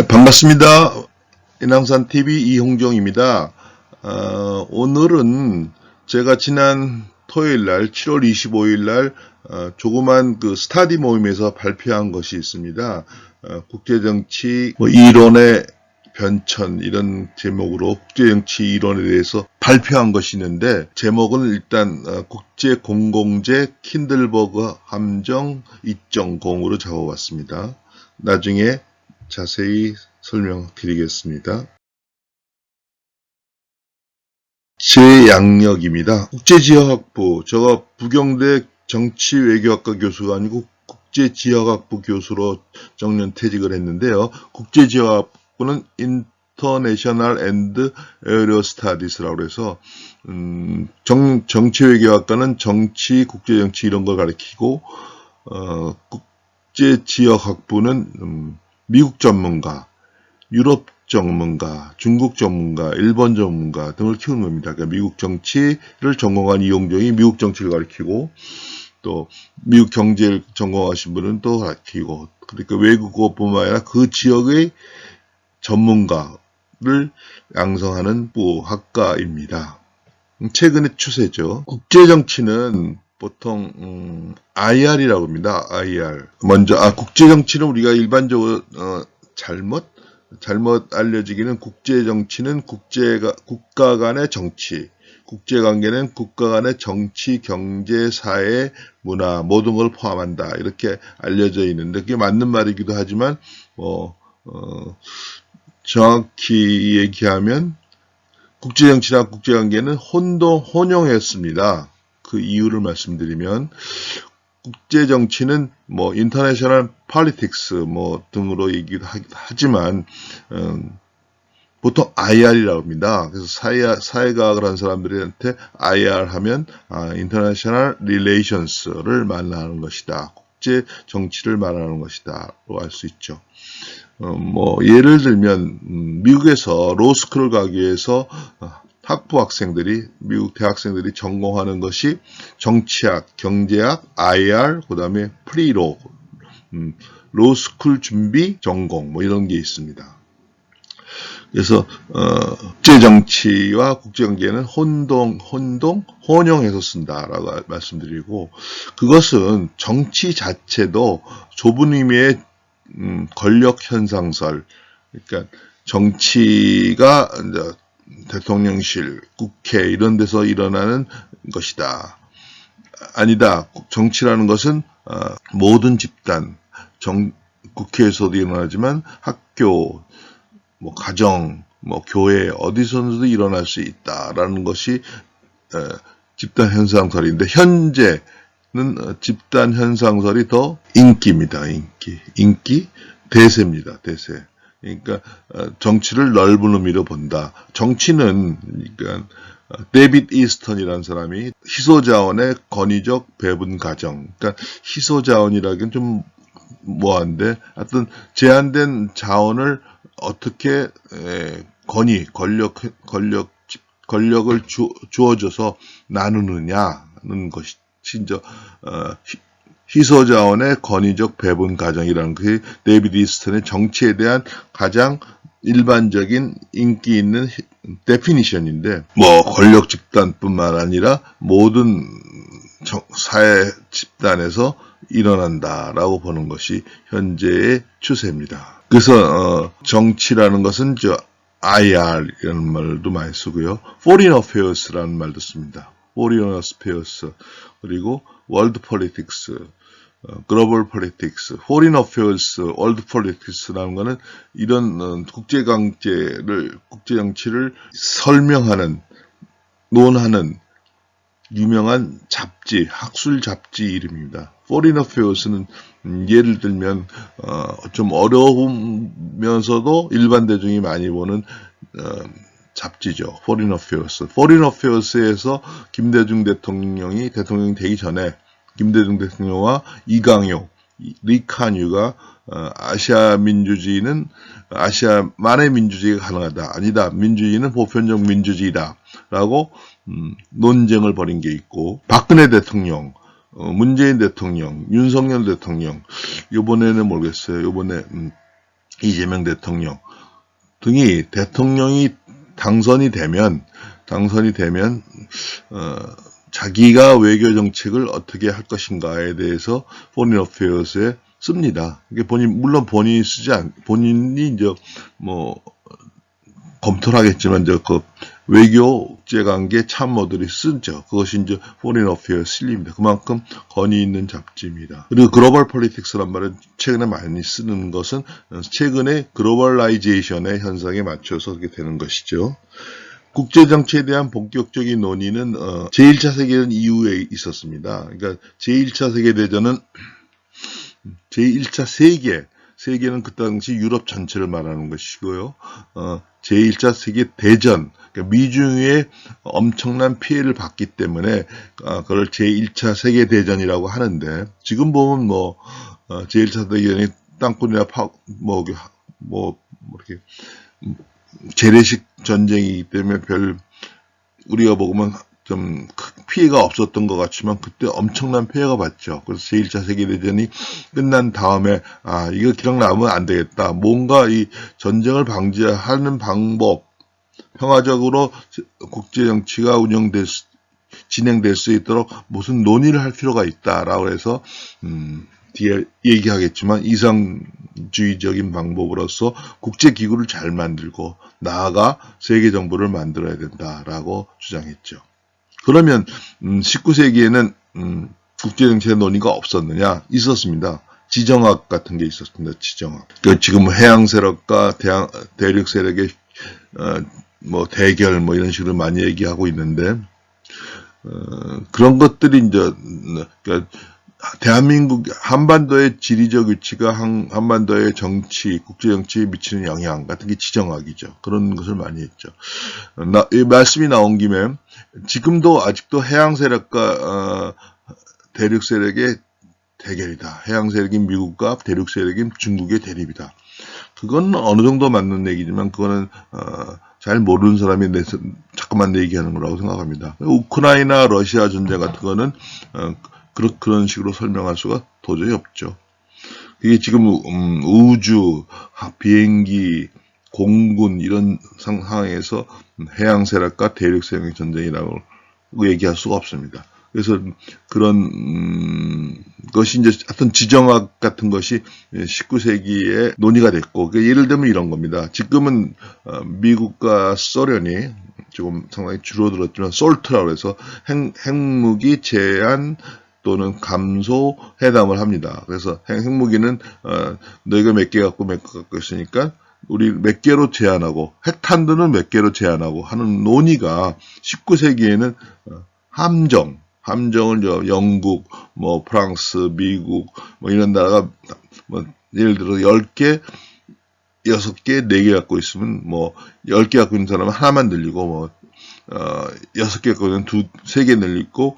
반갑습니다. 인왕산TV 이홍정입니다. 오늘은 제가 지난 토요일날 7월 25일날 조그만 그 스타디 모임에서 발표한 것이 있습니다. 국제정치 이론의 변천 이런 제목으로 국제정치 이론에 대해서 발표한 것이 있는데, 제목은 일단 국제공공재 킨들버그 함정 2.0으로 적어봤습니다. 나중에 자세히 설명드리겠습니다. 제 양력입니다. 국제지역학부, 제가 부경대 정치외교학과 교수가 아니고 국제지역학부 교수로 정년퇴직을 했는데요. 국제지역학부는 인터내셔널 앤드 에어리어 스타디스라고 해서 정치외교학과는 정치, 국제정치 이런 걸 가리키고, 국제지역학부는 미국 전문가, 유럽 전문가, 중국 전문가, 일본 전문가 등을 키우는 겁니다. 그러니까 미국 정치를 전공한 이용정이 미국 정치를 가리키고, 또 미국 경제를 전공하신 분은 또 가리키고, 그러니까 외국어뿐만 아니라 그 지역의 전문가를 양성하는 학과입니다. 최근의 추세죠. 국제정치는 보통 IR이라고 합니다. IR. 먼저 국제정치는 우리가 일반적으로 잘못 알려지기는, 국제정치는 국가 간의 정치, 국제관계는 국가 간의 정치, 경제, 사회, 문화 모든 걸 포함한다, 이렇게 알려져 있는데, 그게 맞는 말이기도 하지만 정확히 얘기하면 국제정치나 국제관계는 혼용했습니다. 그 이유를 말씀드리면, 국제정치는 인터내셔널 폴리틱스 등으로 얘기도 하지만 보통 IR이라고 합니다. 그래서 사회과학을 한 사람들한테 IR 하면 인터내셔널 릴레이션스를 말하는 것이다, 국제정치를 말하는 것이다로 알 수 있죠. 예를 들면 미국에서 로스쿨을 가기 위해서 미국 대학생들이 전공하는 것이 정치학, 경제학, IR, 그 다음에 프리로, 로스쿨 준비 전공 이런 게 있습니다. 그래서 국제정치와 국제관계는 혼용해서 쓴다라고 말씀드리고, 그것은 정치 자체도 좁은 의미의 권력현상설, 그러니까 정치가 이제 대통령실, 국회 이런 데서 일어나는 것이다. 아니다. 정치라는 것은 모든 집단, 국회에서도 일어나지만 학교, 가정, 교회 어디서도 일어날 수 있다라는 것이 집단 현상설인데, 현재는 집단 현상설이 더 인기입니다. 인기, 대세입니다. 대세. 그러니까 정치를 넓은 의미로 본다. 정치는, 그러니까 데빗 이스턴이라는 사람이 희소자원의 권위적 배분 과정, 그러니까 희소자원이라기엔 좀 뭐한데, 하여튼 제한된 자원을 어떻게 권력을 주어져서 나누느냐는 것이 진짜 희소자원의 권위적 배분 과정이라는 게 데이비드 이스턴의 정치에 대한 가장 일반적인 인기 있는 데피니션인데, 권력 집단뿐만 아니라 모든 사회 집단에서 일어난다라고 보는 것이 현재의 추세입니다. 그래서 정치라는 것은 IR이라는 말도 많이 쓰고요. Foreign Affairs라는 말도 씁니다. Foreign Affairs, 그리고 World Politics, Global Politics, Foreign Affairs, World Politics라는 것은 이런 국제정치를 설명하는, 논하는 유명한 잡지, 학술 잡지 이름입니다. Foreign Affairs는 예를 들면 좀 어려우면서도 일반 대중이 많이 보는 잡지죠. Foreign Affairs. Foreign Affairs에서 김대중 대통령이 되기 전에 김대중 대통령과 이강용, 리카뉴가 아시아만의 민주주의가 가능하다, 아니다, 민주주의는 보편적 민주주의다 라고 논쟁을 벌인 게 있고, 박근혜 대통령, 문재인 대통령, 윤석열 대통령, 이번에는 모르겠어요. 이번에 이재명 대통령 등이 대통령이 당선이 되면 자기가 외교 정책을 어떻게 할 것인가에 대해서 포린 어페어스에 씁니다. 이게 물론 본인이 이제 뭐 검토를 하겠지만 이제 그 외교 국제관계 참모들이 쓰죠. 그것이 이제 포린 어페어스 실립니다. 그만큼 권위 있는 잡지입니다. 그리고 글로벌 폴리틱스란 말을 최근에 많이 쓰는 것은 최근에 글로벌라이제이션의 현상에 맞춰서 그렇게 되는 것이죠. 국제정치에 대한 본격적인 논의는 제1차 세계대전 이후에 있었습니다. 그러니까 제1차 세계대전은 제1차 세계는 그 당시 유럽 전체를 말하는 것이고요. 제1차 세계대전, 그러니까 미중의 엄청난 피해를 봤기 때문에 그걸 제1차 세계대전이라고 하는데, 지금 보면 제1차 대전이 땅굴이나 이렇게 재래식 전쟁이기 때문에 우리가 보면 좀 피해가 없었던 것 같지만 그때 엄청난 피해가 봤죠. 그래서 제1차 세계대전이 끝난 다음에 이거 기억나면 안 되겠다. 뭔가 이 전쟁을 방지하는 방법, 평화적으로 국제정치가 진행될 수 있도록 무슨 논의를 할 필요가 있다라고 해서 뒤에 얘기하겠지만 이상주의적인 방법으로서 국제기구를 잘 만들고 나아가 세계정부를 만들어야 된다라고 주장했죠. 그러면 19세기에는 국제정치의 논의가 없었느냐? 있었습니다. 지정학 같은 게 있었습니다. 지정학. 지금 해양세력과 대륙세력의 대결 이런 식으로 많이 얘기하고 있는데 그런 것들이 이제 그러니까 대한민국 한반도의 지리적 위치가 한반도의 국제정치에 미치는 영향 같은 게 지정학이죠. 그런 것을 많이 했죠. 이 말씀이 나온 김에 지금도 아직도 해양 세력과 대륙 세력의 대결이다. 해양 세력인 미국과 대륙 세력인 중국의 대립이다. 그건 어느 정도 맞는 얘기지만 그거는 잘 모르는 사람이 자꾸만 얘기하는 거라고 생각합니다. 우크라이나 러시아 전쟁 같은 거는 그런 식으로 설명할 수가 도저히 없죠. 이게 지금 우주, 비행기, 공군 이런 상황에서 해양 세력과 대륙 세력의 전쟁이라고 얘기할 수가 없습니다. 그래서 그런 것이 이제 하여튼 지정학 같은 것이 19세기에 논의가 됐고, 예를 들면 이런 겁니다. 지금은 미국과 소련이 조금 상당히 줄어들었지만 솔트라고 해서 핵무기 제한 또는 감소 회담을 합니다. 그래서 핵무기는 너희가 몇 개 갖고 있으니까 우리 몇 개로 제한하고 핵탄두는 몇 개로 제한하고 하는 논의가 19세기에는 함정을 영국, 프랑스, 미국 이런 나라가 예를 들어 10개, 6개, 4개 갖고 있으면 10개 갖고 있는 사람은 하나만 늘리고 6개 갖고 있는 3개 늘리고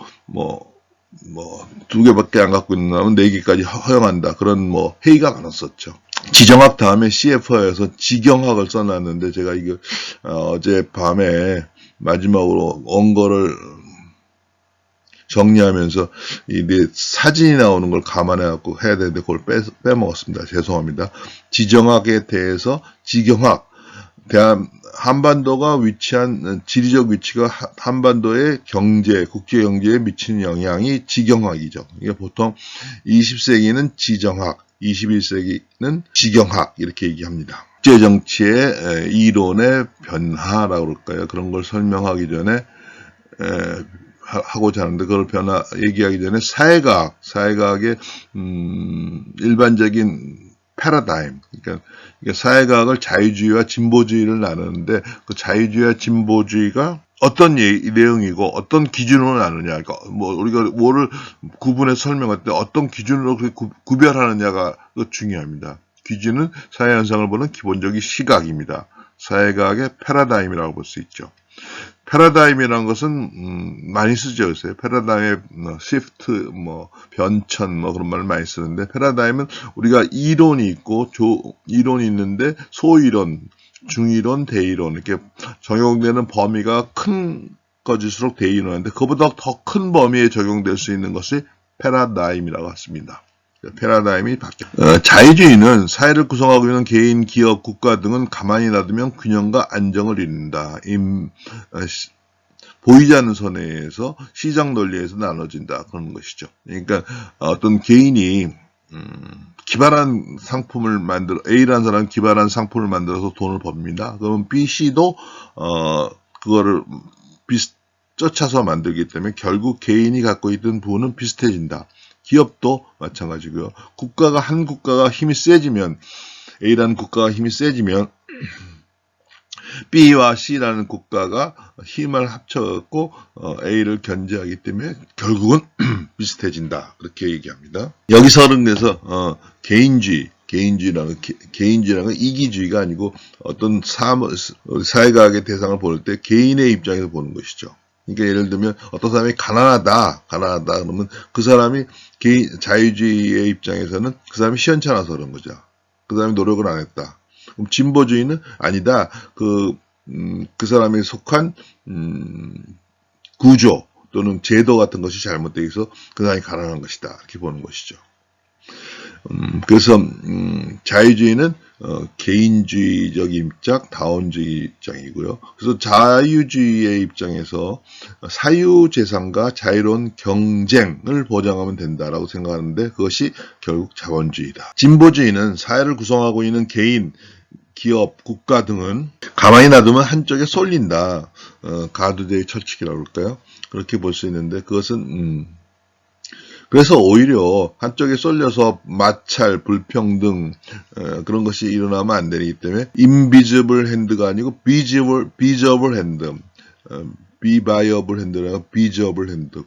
2개밖에 안 갖고 있는 사람은 4개까지 허용한다. 그런 회의가 많았었죠. 지정학 다음에 CFR에서 지경학을 써놨는데 제가 이거 어제 밤에 마지막으로 원고를 정리하면서 내 사진이 나오는 걸 감안해갖고 해야 되는데 그걸 빼먹었습니다. 죄송합니다. 지정학에 대해서 지경학, 한반도가 위치한 지리적 위치가 한반도의 국제 경제에 미치는 영향이 지경학이죠. 이게 보통 20세기는 지정학, 21세기는 지경학 이렇게 얘기합니다. 국제정치의 이론의 변화라고 그럴까요? 그런 걸 설명하기 전에 하고자 하는데 그걸 얘기하기 전에 사회과학의 일반적인 패러다임, 그러니까 사회과학을 자유주의와 진보주의를 나누는데 그 자유주의와 진보주의가 어떤 내용이고 어떤 기준으로 나누냐, 그러니까 우리가 뭐를 구분해서 설명할 때 어떤 기준으로 그렇게 구별하느냐가 중요합니다. 기준은 사회 현상을 보는 기본적인 시각입니다. 사회과학의 패러다임이라고 볼 수 있죠. 패러다임이라는 것은 많이 쓰죠. 요새 패러다임의 시프트, 변천, 그런 말을 많이 쓰는데, 패러다임은 우리가 이론이 있고, 이론이 있는데, 소이론, 중이론, 대이론, 이렇게 적용되는 범위가 큰 것일수록 대이론인데, 그보다 더 큰 범위에 적용될 수 있는 것이 패러다임이라고 했습니다. 패러다임이 바뀌었다. 자유주의는 사회를 구성하고 있는 개인, 기업, 국가 등은 가만히 놔두면 균형과 안정을 잃는다. 보이지 않는 선에서 시장 논리에서 나눠진다. 그런 것이죠. 그러니까 어떤 개인이 기발한 상품을 A라는 사람은 기발한 상품을 만들어서 돈을 법니다. 그러면 B, C도 그거를 쫓아서 만들기 때문에 결국 개인이 갖고 있던 부분은 비슷해진다. 기업도 마찬가지고요. 한 국가가 힘이 세지면, A라는 국가가 힘이 세지면 B와 C라는 국가가 힘을 합쳐갖고 A를 견제하기 때문에 결국은 비슷해진다. 그렇게 얘기합니다. 여기서 어른돼서 개인주의라는 건 이기주의가 아니고 어떤 사회과학의 대상을 볼 때 개인의 입장에서 보는 것이죠. 그러니까 예를 들면 어떤 사람이 가난하다 그러면 그 사람이 자유주의의 입장에서는 그 사람이 시원찮아서 그런 거죠. 그 사람이 노력을 안 했다. 그럼 진보주의는 아니다. 그 사람이 속한 구조 또는 제도 같은 것이 잘못되어 있어 그 사람이 가난한 것이다. 이렇게 보는 것이죠. 그래서 자유주의는 개인주의적 입장, 다원주의 입장이고요. 그래서 자유주의의 입장에서 사유재산과 자유로운 경쟁을 보장하면 된다라고 생각하는데 그것이 결국 자본주의다. 진보주의는 사회를 구성하고 있는 개인, 기업, 국가 등은 가만히 놔두면 한쪽에 쏠린다. 가두제의 철칙이라고 할까요? 그렇게 볼 수 있는데 그것은 그래서 오히려 한쪽에 쏠려서 마찰, 불평등 그런 것이 일어나면 안 되기 때문에 인비저블 핸드가 아니고 비저블 핸드, 비바이어블 핸드라고 비저블 핸드.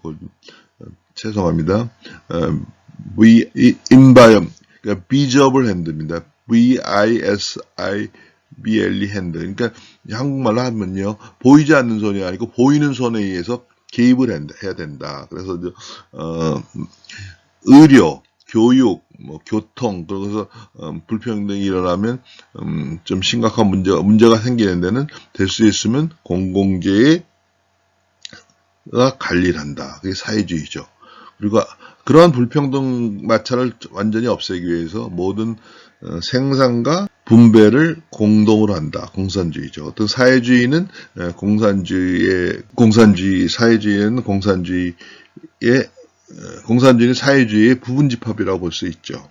죄송합니다. 그러니까 비저블 핸드입니다. VISIBLE 핸드. 그러니까 한국말로 하면요, 보이지 않는 손이 아니고 보이는 손에 의해서 개입을 해야 된다. 그래서 의료, 교육, 교통, 그래서 불평등이 일어나면 좀 심각한 문제가 생기는 데는 될 수 있으면 공공재가 관리를 한다. 그게 사회주의죠. 그리고 그러한 불평등 마찰을 완전히 없애기 위해서 모든 생산과 분배를 공동으로 한다. 공산주의죠. 어떤 사회주의는 사회주의는 공산주의는 사회주의의 부분집합이라고 볼 수 있죠.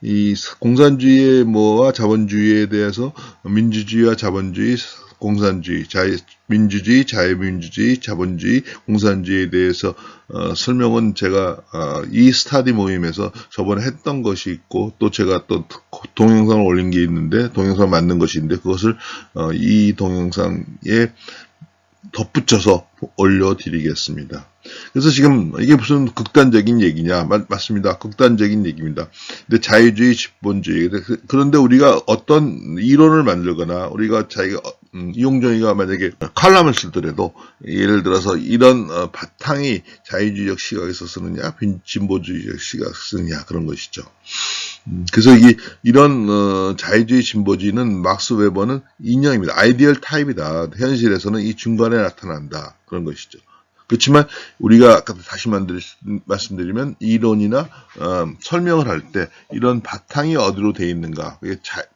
이 공산주의의 뭐와 자본주의에 대해서 민주주의와 자본주의, 공산주의, 민주주의, 자유민주주의, 자본주의, 공산주의에 대해서 설명은 제가 이 스타디 모임에서 저번에 했던 것이 있고 또 제가 또 동영상을 올린 게 있는데 동영상 만든 것인데 그것을 이 동영상에 덧붙여서 올려드리겠습니다. 그래서 지금 이게 무슨 극단적인 얘기냐? 맞습니다. 극단적인 얘기입니다. 근데 자유주의, 집본주의. 그런데 우리가 어떤 이론을 만들거나 우리가 이용정이가 만약에 칼럼을 쓰더라도 예를 들어서 이런 바탕이 자유주의적 시각에서 쓰느냐, 진보주의적 시각에서 쓰느냐 그런 것이죠. 그래서 이런 자유주의, 진보주의는 막스 웨버는 이념입니다. 아이디얼 타입이다. 현실에서는 이 중간에 나타난다. 그런 것이죠. 그렇지만 우리가 다시 말씀드리면 이론이나 설명을 할 때 이런 바탕이 어디로 되어 있는가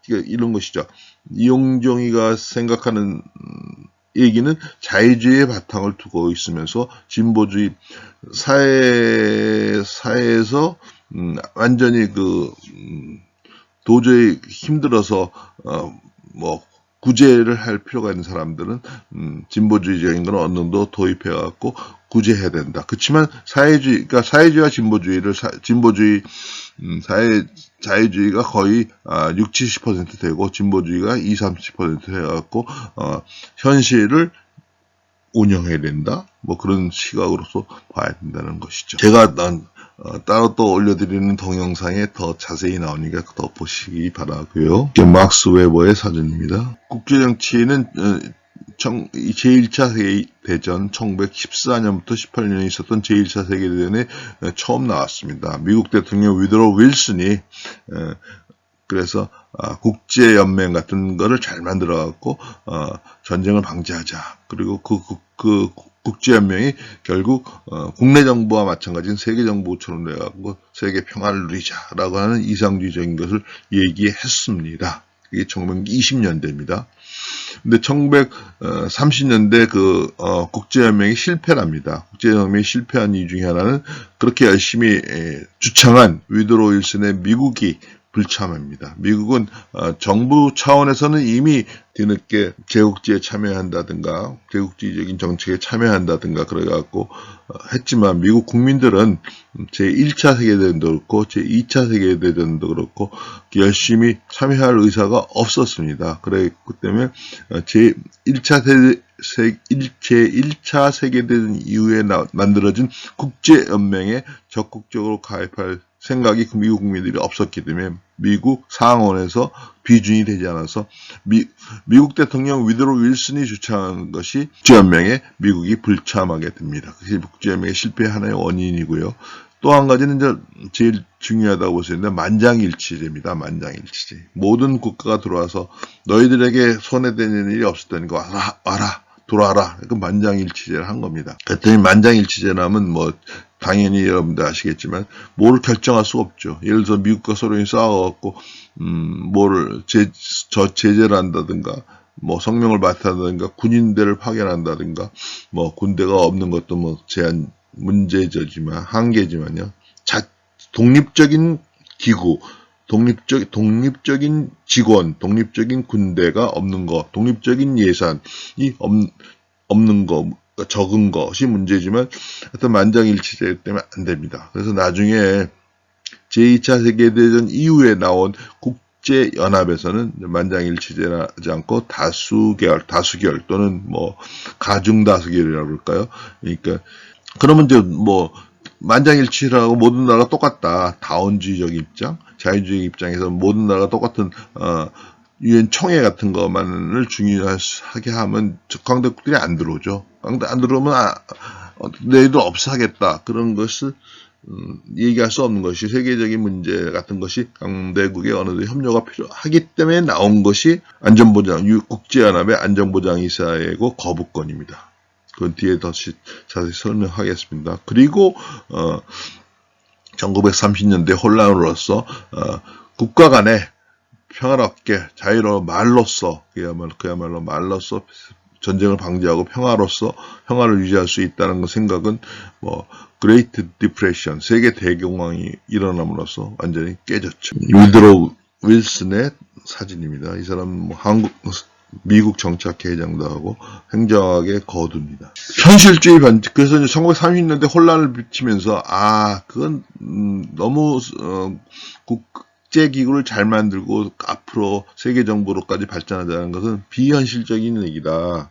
이런 것이죠. 이용종이가 생각하는 얘기는 자유주의의 바탕을 두고 있으면서 진보주의 사회에서 완전히 도저히 힘들어서 구제를 할 필요가 있는 사람들은 진보주의적인 건 어느 정도 도입해갖고 구제해야 된다. 그렇지만 그러니까 사회주의와 자유주의가 거의 60-70% 되고 진보주의가 20-30% 해갖고 현실을 운영해야 된다. 그런 시각으로서 봐야 된다는 것이죠. 제가 따로 또 올려드리는 동영상에 더 자세히 나오니까 더 보시기 바라고요. 이게 막스 웨버의 사전입니다. 국제정치는 제1차 세계대전 1914년부터 18년에 있었던 제1차 세계대전에 처음 나왔습니다. 미국 대통령 위드로 윌슨이 그래서 국제연맹 같은 거를 잘 만들어갖고 전쟁을 방지하자. 그리고 그 국제연맹이 결국 국내 정부와 마찬가지인 세계 정부처럼 돼갖고 세계 평화를 누리자라고 하는 이상주의적인 것을 얘기했습니다. 이게 1920년대입니다. 근데 1930년대 국제연맹이 실패랍니다. 국제연맹이 실패한 이유 중에 하나는 그렇게 열심히 주창한 위드로 윌슨의 미국이 불참합니다. 미국은 정부 차원에서는 이미 뒤늦게 제국주의에 참여한다든가 제국주의적인 정책에 참여한다든가 그래갖고 했지만 미국 국민들은 제1차 세계대전도 그렇고 제2차 세계대전도 그렇고 열심히 참여할 의사가 없었습니다. 그랬기 때문에 제1차 세계대전 이후에 만들어진 국제연맹에 적극적으로 가입할 생각이 미국 국민들이 없었기 때문에 미국 상원에서 비준이 되지 않아서 미국 대통령 위드로 윌슨이 주창한 것이 국제연맹에 미국이 불참하게 됩니다. 그것이 국제연맹의 실패의 하나의 원인이고요. 또 한 가지는 이제 제일 중요하다고 볼 수 있는데 만장일치제입니다. 만장일치제. 모든 국가가 들어와서 너희들에게 손해되는 일이 없을 테니까 와라. 돌아와라. 그 만장일치제를 한 겁니다. 그랬더니 만장일치제라면 당연히 여러분들 아시겠지만 뭐를 결정할 수 없죠. 예를 들어서 미국과 소련이 싸워갖고 제재를 한다든가 성명을 맡한다든가 군인대를 파견한다든가 군대가 없는 것도 문제지만 한계지만요. 독립적인 기구, 독립적인 직원, 독립적인 군대가 없는 거, 독립적인 예산이 없는 거, 적은 것이 문제지만 하여튼 만장일치제 때문에 안 됩니다. 그래서 나중에 제2차 세계대전 이후에 나온 국제연합에서는 만장일치제하지 않고 다수결 또는 가중다수결이라고 그럴까요? 그러니까 그러면 이제 만장일치라고 모든 나라가 똑같다. 다원주의적 입장, 자유주의 입장에서 모든 나라가 똑같은 유엔 총회 같은 것만을 중요하게 하면 강대국들이 안 들어오죠. 강대 안 들어오면 너희들 없애겠다. 그런 것을 얘기할 수 없는 것이 세계적인 문제 같은 것이 강대국의 어느 정도 협력가 필요하기 때문에 나온 것이 국제연합의 안전보장이사회고 거부권입니다. 그건 뒤에 더 자세히 설명하겠습니다. 그리고 1930년대 혼란으로서 국가 간에 평화롭게 자유로운 그야말로 말로써 전쟁을 방지하고 평화를 유지할 수 있다는 생각은 그레이트 디프레션 세계 대공황이 일어남으로써 완전히 깨졌죠. 위드로 윌슨의 사진입니다. 이 사람은 미국 정치학회 회장도 하고 행정학의 거두입니다. 현실주의 반칙. 그래서 이제 1930년대 혼란을 비치면서 그건 너무 국제기구를 잘 만들고 앞으로 세계정부로까지 발전하자는 것은 비현실적인 얘기다.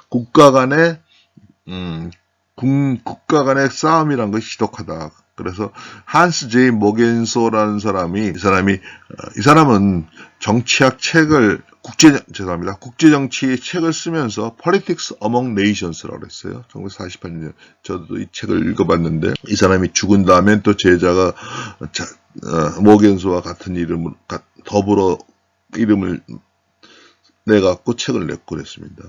국가 간의 싸움이란 것이 지독하다. 그래서 한스 제이 모겐소라는 이 사람은 정치학 책을 국제정치의 책을 쓰면서 Politics Among Nations라고 했어요. 1948년 저도 이 책을 읽어봤는데 이 사람이 죽은 다음에 또 제자가 모겐소와 같은 더불어 이름을 내갖고 책을 냈고 그랬습니다.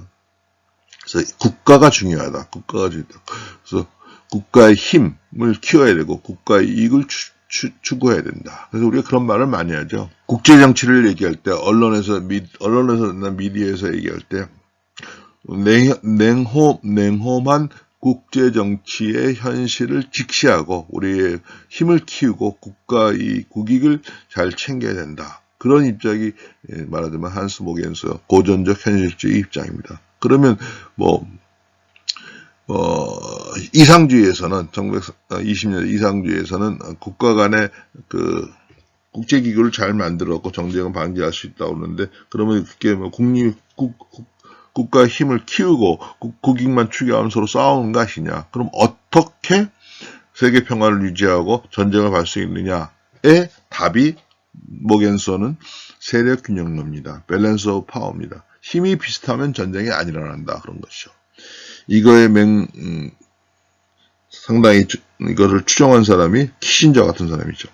그래서 국가가 중요하다. 그래서 국가의 힘을 키워야 되고 국가의 이익을 추구해야 된다. 그래서 우리가 그런 말을 많이 하죠. 국제 정치를 얘기할 때 언론에서나 미디어에서 얘기할 때 냉혹한 국제 정치의 현실을 직시하고 우리의 힘을 키우고 국가의 국익을 잘 챙겨야 된다. 그런 입장이 말하자면 한스 모겐소 고전적 현실주의 입장입니다. 그러면 이상주의에서는 1920년대 이상주의에서는 국가 간의 국제기구를 잘 만들었고 정쟁을 방지할 수 있다고 그러는데 그러면 그게 국가의 힘을 키우고 국익만 추구하면서 서로 싸우는 것이냐? 그럼 어떻게 세계 평화를 유지하고 전쟁을 할 수 있느냐의 답이 모겐소는 세력 균형론입니다. 밸런스 오브 파워입니다. 힘이 비슷하면 전쟁이 안 일어난다 그런 것이죠. 이거에 상당히 이거를 추정한 사람이 키신저 같은 사람이죠.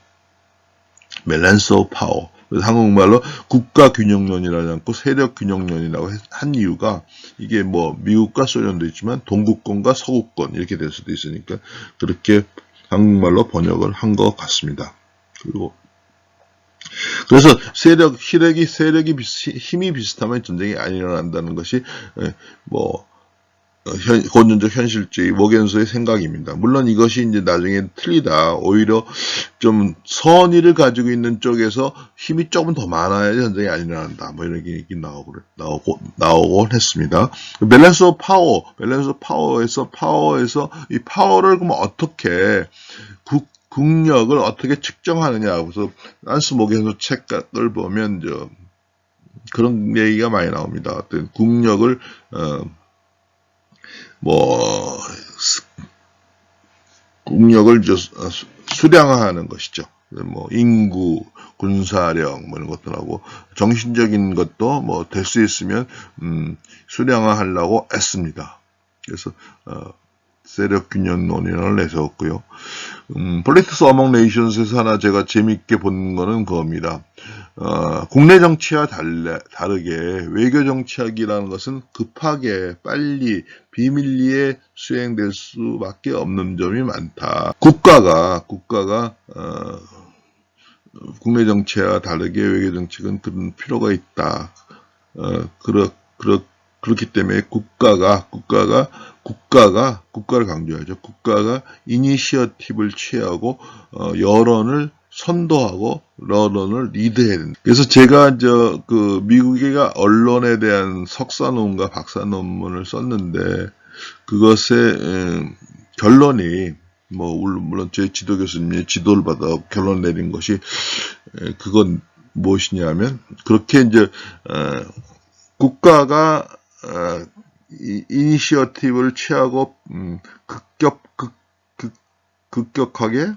밸런스 오브 파워. 그래서 한국말로 국가균형론이라지 않고 세력균형론이라고 한 이유가 이게 뭐 미국과 소련도 있지만 동구권과 서구권 이렇게 될 수도 있으니까 그렇게 한국말로 번역을 한 것 같습니다. 그리고 그래서 세력이 힘이 비슷하면 전쟁이 안 일어난다는 것이 뭐 고전적 현실주의 모겐소의 생각입니다. 물론 이것이 이제 나중에 틀리다. 오히려 좀 선의를 가지고 있는 쪽에서 힘이 조금 더 많아야 전쟁이 안 일어난다. 뭐 이런 얘기 나오곤 했습니다. 밸런스 오브 파워에서 이 파워를 그럼 어떻게 국력을 어떻게 측정하느냐. 그래서 안스 모겐소 책을 보면 그런 얘기가 많이 나옵니다. 어떤 국력을 국력을 수량화하는 것이죠. 뭐 인구, 군사력 뭐 이런 것들하고 정신적인 것도 뭐 될 수 있으면 수량화하려고 애씁니다. 그래서 세력균형론을 내세웠고요. Politics Among Nations에서 하나 제가 재밌게 본 거는 그겁니다. 국내 정치와 다르게 외교 정치학이라는 것은 급하게 빨리 비밀리에 수행될 수밖에 없는 점이 많다. 국가가 국내 정치와 다르게 외교 정책은 그런 필요가 있다. 그렇기 때문에 국가를 강조하죠. 국가가 이니시어티브를 취하고 여론을 선도하고 여론을 리드해야 된다. 그래서 제가 미국의 언론에 대한 석사 논문과 박사 논문을 썼는데 그것의 결론이 물론 제 지도 교수님이 지도를 받아 결론 내린 것이 그건 무엇이냐면 그렇게 국가가 이니시어티브를 취하고 급격하게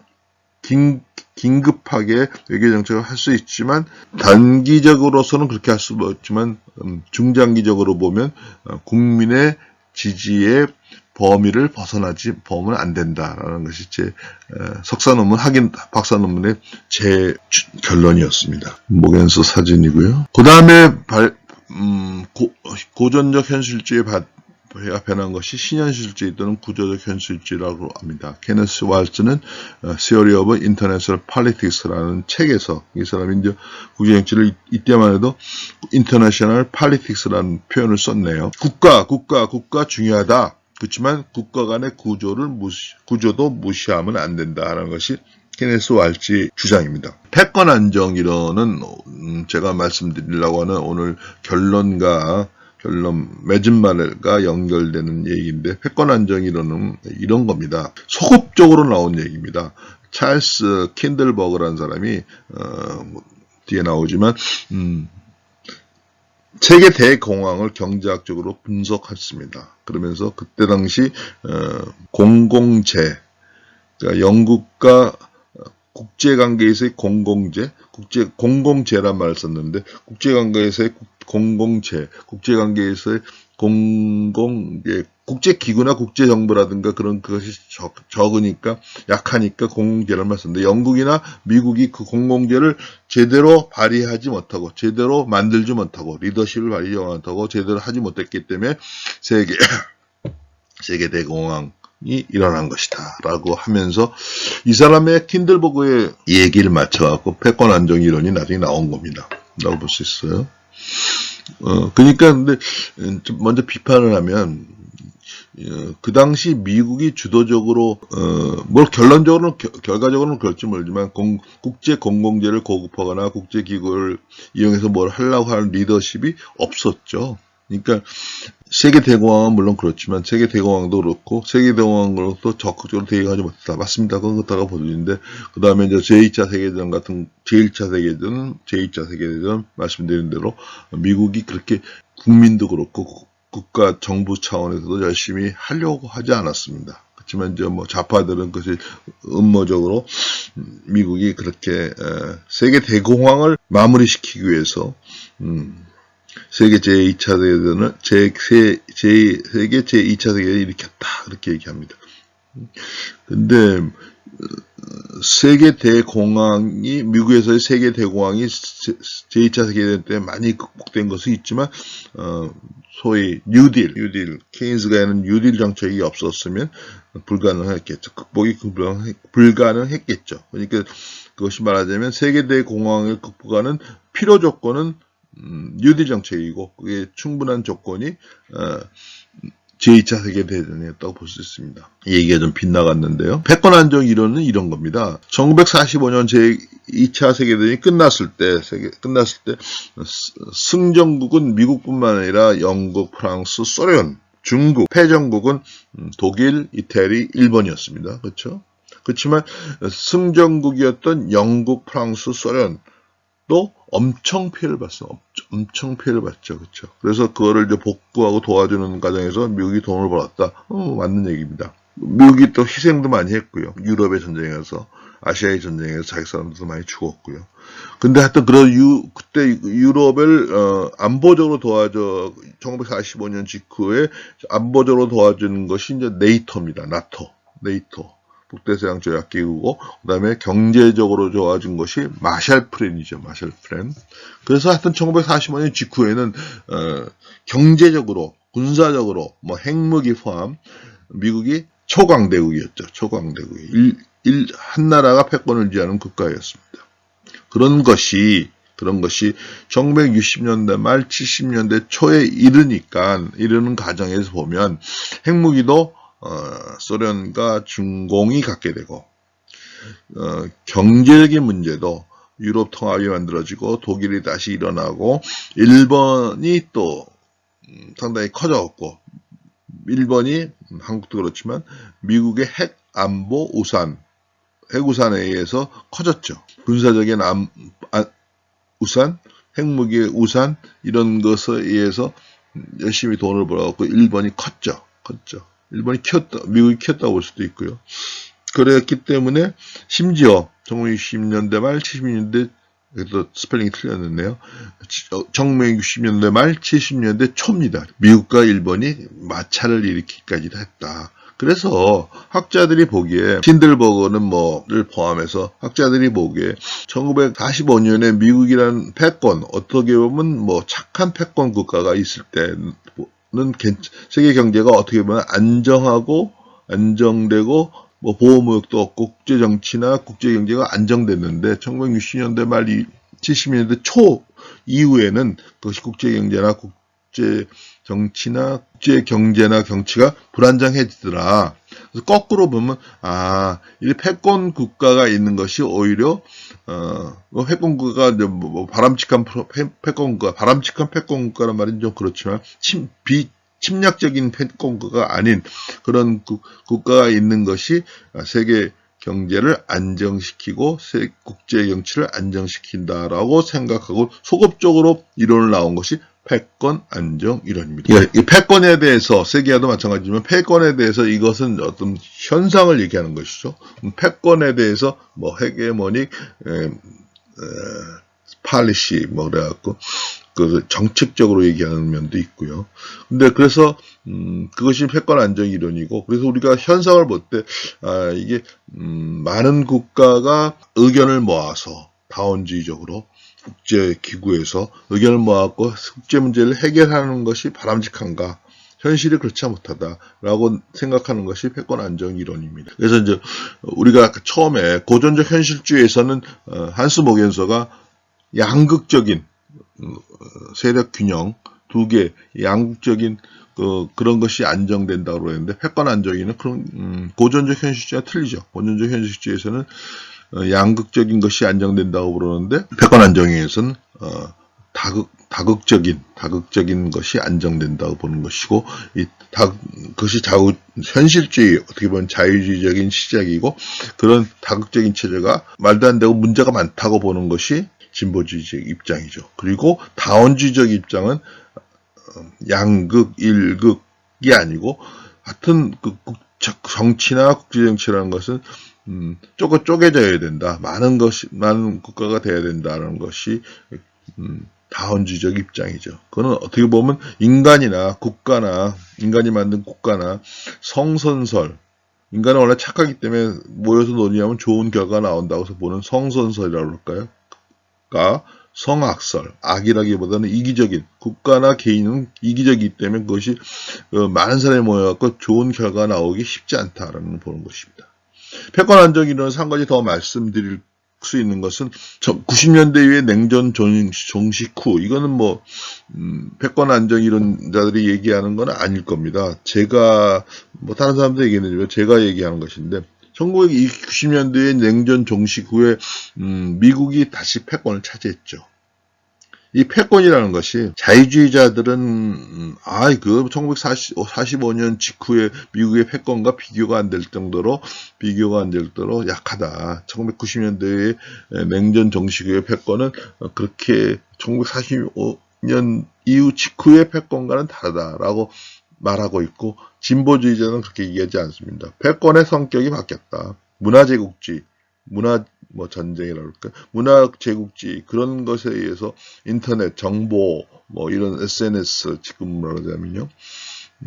긴급하게 외교 정책을 할 수 있지만 단기적으로서는 그렇게 할 수 없지만 중장기적으로 보면 국민의 지지의 범위를 벗어나면 안 된다라는 것이 제 석사 논문 박사 논문의 제 결론이었습니다. 모겐소 사진이고요. 그 다음에 고전적 현실주의에 변한 것이 신현실주의 또는 구조적 현실주의라고 합니다. 케네스 왈츠는 Theory of International Politics라는 책에서 이 사람이 이제 국제정치를 이때만 해도 International Politics라는 표현을 썼네요. 국가 중요하다. 그렇지만 국가 간의 구조도 무시하면 안 된다라는 것이 케네스 왈츠의 주장입니다. 패권 안정 이론은 제가 말씀드리려고 하는 오늘 결론 맺은 말과 연결되는 얘기인데 패권 안정 이론은 이런 겁니다. 소급적으로 나온 얘기입니다. 찰스 킨들버그라는 사람이 뒤에 나오지만 세계 대공황을 경제학적으로 분석했습니다. 그러면서 그때 당시 공공재, 그러니까 영국과 국제관계에서의 공공재란 말을 썼는데 국제관계에서의 국제관계에서의 국제기구나 국제정부라든가 그런 그것이 적으니까 약하니까 공공재란 말을 썼는데 영국이나 미국이 그 공공재를 제대로 발휘하지 못하고 제대로 만들지 못하고 리더십을 발휘하지 못하고 제대로 하지 못했기 때문에 세계 대공황이 일어난 것이다 라고 하면서 이 사람의 킨들버그의 얘기를 맞춰갖고 패권 안정 이론이 나중에 나온 겁니다 라고 볼 수 있어요. 그러니까 근데 먼저 비판을 하면 그 당시 미국이 주도적으로 결과적으로는 그럴지 모르지만 국제 공공재를 고급화하거나 국제기구를 이용해서 뭘 하려고 하는 리더십이 없었죠. 그러니까 세계 대공황은 물론 그렇지만 세계 대공황도 그렇고 세계 대공황으로도 적극적으로 대응하지 못했다. 맞습니다. 그건 그렇다고 보여지는데 그 다음에 이제 제1차 세계대전 같은 제2차 세계대전 말씀드린 대로 미국이 그렇게 국민도 그렇고 국가 정부 차원에서도 열심히 하려고 하지 않았습니다. 그렇지만 이제 좌파들은 그것이 음모적으로 미국이 그렇게 세계 대공황을 마무리시키기 위해서 세계 제2차 대전을 세계 제2차 세계를 일으켰다 그렇게 얘기합니다. 근데 세계 대공황이 미국에서의 세계 대공황이 제2차 세계대전 때 많이 극복된 것은 있지만 소위 뉴딜 케인스가 하는 뉴딜 정책이 없었으면 불가능했겠죠. 극복이 불가능했겠죠. 그러니까 그것이 말하자면 세계 대공황을 극복하는 필요 조건은 뉴딜 정책이고 그게 충분한 조건이 제2차 세계대전이었다고 볼 수 있습니다. 이 얘기가 좀 빗나갔는데요. 패권 안정 이론은 이런 겁니다. 1945년 제2차 세계대전이 끝났을 때 승전국은 미국뿐만 아니라 영국, 프랑스, 소련, 중국, 패전국은 독일, 이태리, 일본이었습니다. 그렇죠? 그렇지만 승전국이었던 영국, 프랑스, 소련 또 엄청 피해를 봤어. 엄청 피해를 봤죠. 그렇죠. 그래서 그거를 이제 복구하고 도와주는 과정에서 미국이 돈을 벌었다. 맞는 얘기입니다. 미국이 또 희생도 많이 했고요. 유럽의 전쟁에서, 아시아의 전쟁에서 자기 사람들도 많이 죽었고요. 근데 하여튼 그때 유럽을 안보적으로 도와줘 1945년 직후에 안보적으로 도와주는 것이 이제 네이토입니다. 네이토. 북대서양 조약기구고 그다음에 경제적으로 좋아진 것이 마샬 플랜이죠. 마샬 플랜. 그래서 하여튼 1945년 직후에는 경제적으로 군사적으로 뭐 핵무기 포함 미국이 초강대국이었죠. 초강대국이 한 나라가 패권을 유지하는 국가였습니다. 그런 것이 1960년대 말 70년대 초에 이르는 과정에서 보면 핵무기도 소련과 중공이 갖게 되고 경제적인 문제도 유럽 통합이 만들어지고 독일이 다시 일어나고 일본이 또 상당히 커졌고 일본이 한국도 그렇지만 미국의 핵 안보 핵우산에 의해서 커졌죠. 군사적인 우산, 핵무기의 우산 이런 것에 의해서 열심히 돈을 벌어갖고 일본이 컸죠. 일본이 미국이 키웠다고 볼 수도 있고요. 그랬기 때문에 심지어 1960년대 말 70년대 또 스펠링이 틀렸는데요. 1960년대 말 70년대 초입니다. 미국과 일본이 마찰을 일으키기까지 했다. 그래서 학자들이 보기에 신들버거는 뭐를 포함해서 학자들이 보기에 1945년에 미국이라는 패권 어떻게 보면 뭐 착한 패권 국가가 있을 때는 세계 경제가 어떻게 보면 안정되고 뭐 보호무역도 없고 국제 정치나 국제 경제가 안정됐는데 1960년대 말 70년대 초 이후에는 그것이 국제 경제나 국제 정치나 국제 경제나 경치가 불안정해지더라. 그래서 거꾸로 보면 이 패권 국가가 있는 것이 오히려 패권 국가가 뭐 바람직한 패권 국가, 바람직한 패권 국가란 말은 좀 그렇지만 침략적인 패권 국가가 아닌 그런 국가가 있는 것이 세계 경제를 안정시키고 국제 정치를 안정시킨다라고 생각하고 소급적으로 이론을 나온 것이 패권 안정 이론입니다. 이 패권에 대해서 세계화도 마찬가지지만 패권에 대해서 이것은 어떤 현상을 얘기하는 것이죠. 패권에 대해서 뭐 헤게모닉 팔리시 뭐 그래갖고 그 정책적으로 얘기하는 면도 있고요. 근데 그래서 그것이 패권 안정 이론이고 그래서 우리가 현상을 볼 때 이게 많은 국가가 의견을 모아서 다원주의적으로 국제기구에서 의견을 모아서 국제 문제를 해결하는 것이 바람직한가? 현실이 그렇지 못하다라고 생각하는 것이 패권 안정 이론입니다. 그래서 이제 우리가 처음에 고전적 현실주의에서는 한스 모겐서가 양극적인 세력 균형 두 개 양극적인 그런 것이 안정된다고 그랬는데 패권 안정이는 그런 고전적 현실주의와 틀리죠. 고전적 현실주의에서는 양극적인 것이 안정된다고 그러는데 패권 안정에서는 다극적인 것이 안정된다고 보는 것이고 그것이 현실주의 어떻게 보면 자유주의적인 시작이고 그런 다극적인 체제가 말도 안 되고 문제가 많다고 보는 것이 진보주의적 입장이죠. 그리고 다원주의적 입장은 양극, 일극이 아니고 하여튼 정치나 국제정치라는 것은 쪼개져야 된다. 많은 국가가 돼야 된다는 것이 다원주의적 입장이죠. 그거는 어떻게 보면 인간이 만든 국가나 성선설 인간은 원래 착하기 때문에 모여서 논의하면 좋은 결과가 나온다고 해서 보는 성선설이라고 할까요? 성악설, 악이라기보다는 이기적인, 국가나 개인은 이기적이기 때문에 그것이 많은 사람이 모여갖고 좋은 결과가 나오기 쉽지 않다라는 보는 것입니다. 패권 안정 이론에서 한 가지 더 말씀드릴 수 있는 것은 90년대 이후에 냉전 종식 후, 이거는 뭐 패권 안정 이론자들이 얘기하는 건 아닐 겁니다. 제가 뭐 다른 사람도 얘기했는데 제가 얘기하는 것인데 1990년대의 냉전 종식 후에 미국이 다시 패권을 차지했죠. 이 패권이라는 것이 자유주의자들은 1945년 직후에 미국의 패권과 비교가 안 될 정도로 약하다. 1990년대의 냉전 종식 후의 패권은 그렇게 1945년 이후 직후의 패권과는 다르다라고 말하고 있고, 진보주의자는 그렇게 얘기하지 않습니다. 패권의 성격이 바뀌었다. 문화제국주의, 전쟁이라고 할까? 문화제국주의, 그런 것에 의해서 인터넷, 정보, 이런 SNS, 지금 말하자면요.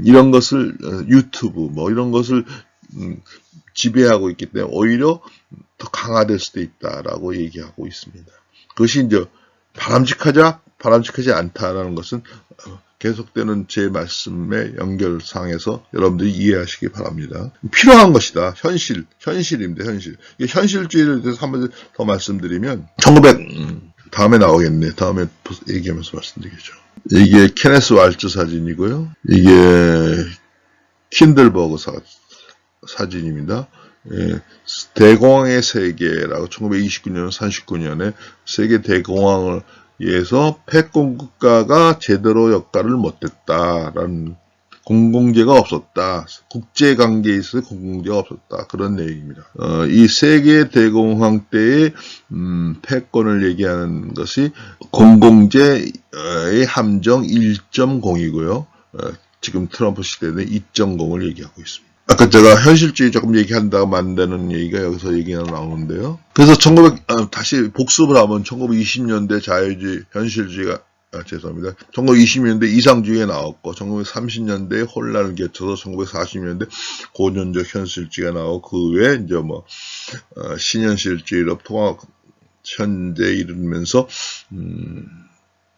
이런 것을, 유튜브, 이런 것을, 지배하고 있기 때문에 오히려 더 강화될 수도 있다라고 얘기하고 있습니다. 그것이 이제 바람직하지 않다라는 것은 계속되는 제 말씀의 연결상에서 여러분들이 이해하시기 바랍니다. 필요한 것이다. 현실입니다. 현실주의에 대해서 한번 더 말씀드리면, 다음에 나오겠네. 다음에 얘기하면서 말씀드리겠죠. 이게 케네스 왈츠 사진이고요. 이게 킨들버그 사진입니다. 대공황의 세계라고 1929년, 39년에 세계 대공황을 위해서 패권 국가가 제대로 역할을 못했다라는, 공공재가 없었다. 국제관계에 있어서 공공재가 없었다. 그런 내용입니다. 이 세계 대공황 때의 패권을 얘기하는 것이 공공재의 함정 1.0이고요. 지금 트럼프 시대는 2.0을 얘기하고 있습니다. 아까 제가 현실주의 조금 얘기한다고 만드는 얘기가 여기서 얘기가 나오는데요. 그래서 다시 복습을 하면 1920년대 자유주의, 현실주의가, 죄송합니다. 1920년대 이상주의가 나왔고, 1930년대에 혼란을 거쳐서 1940년대 고전적 현실주의가 나오고, 그 외에 이제 신현실주의로 통합, 현재 이르면서,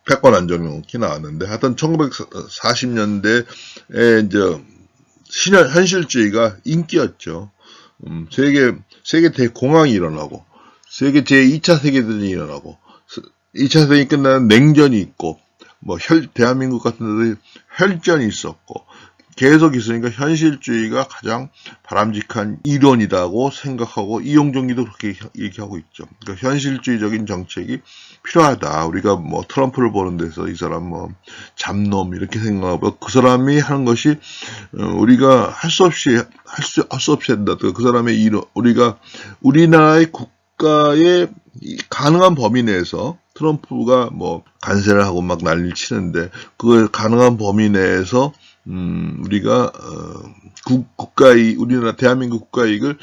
패권 안정이 나왔는데, 하여튼 1940년대에 이제 현실주의가 인기였죠. 세계 대공황이 일어나고, 세계 제2차 세계대전이 일어나고, 2차 세계대전이 끝나는 냉전이 있고, 대한민국 같은 데도 혈전이 있었고, 계속 있으니까 현실주의가 가장 바람직한 이론이라고 생각하고, 이용정리도 그렇게 얘기하고 있죠. 그러니까 현실주의적인 정책이 필요하다. 우리가 트럼프를 보는 데서 이 사람 잡놈 이렇게 생각하고, 그 사람이 하는 것이 우리가 할 수 없이 한다. 그 사람의 우리나라의 국가의 가능한 범위 내에서 트럼프가 간세를 하고 막 난리를 치는데, 그 가능한 범위 내에서 우리가 우리나라 대한민국 국가이익을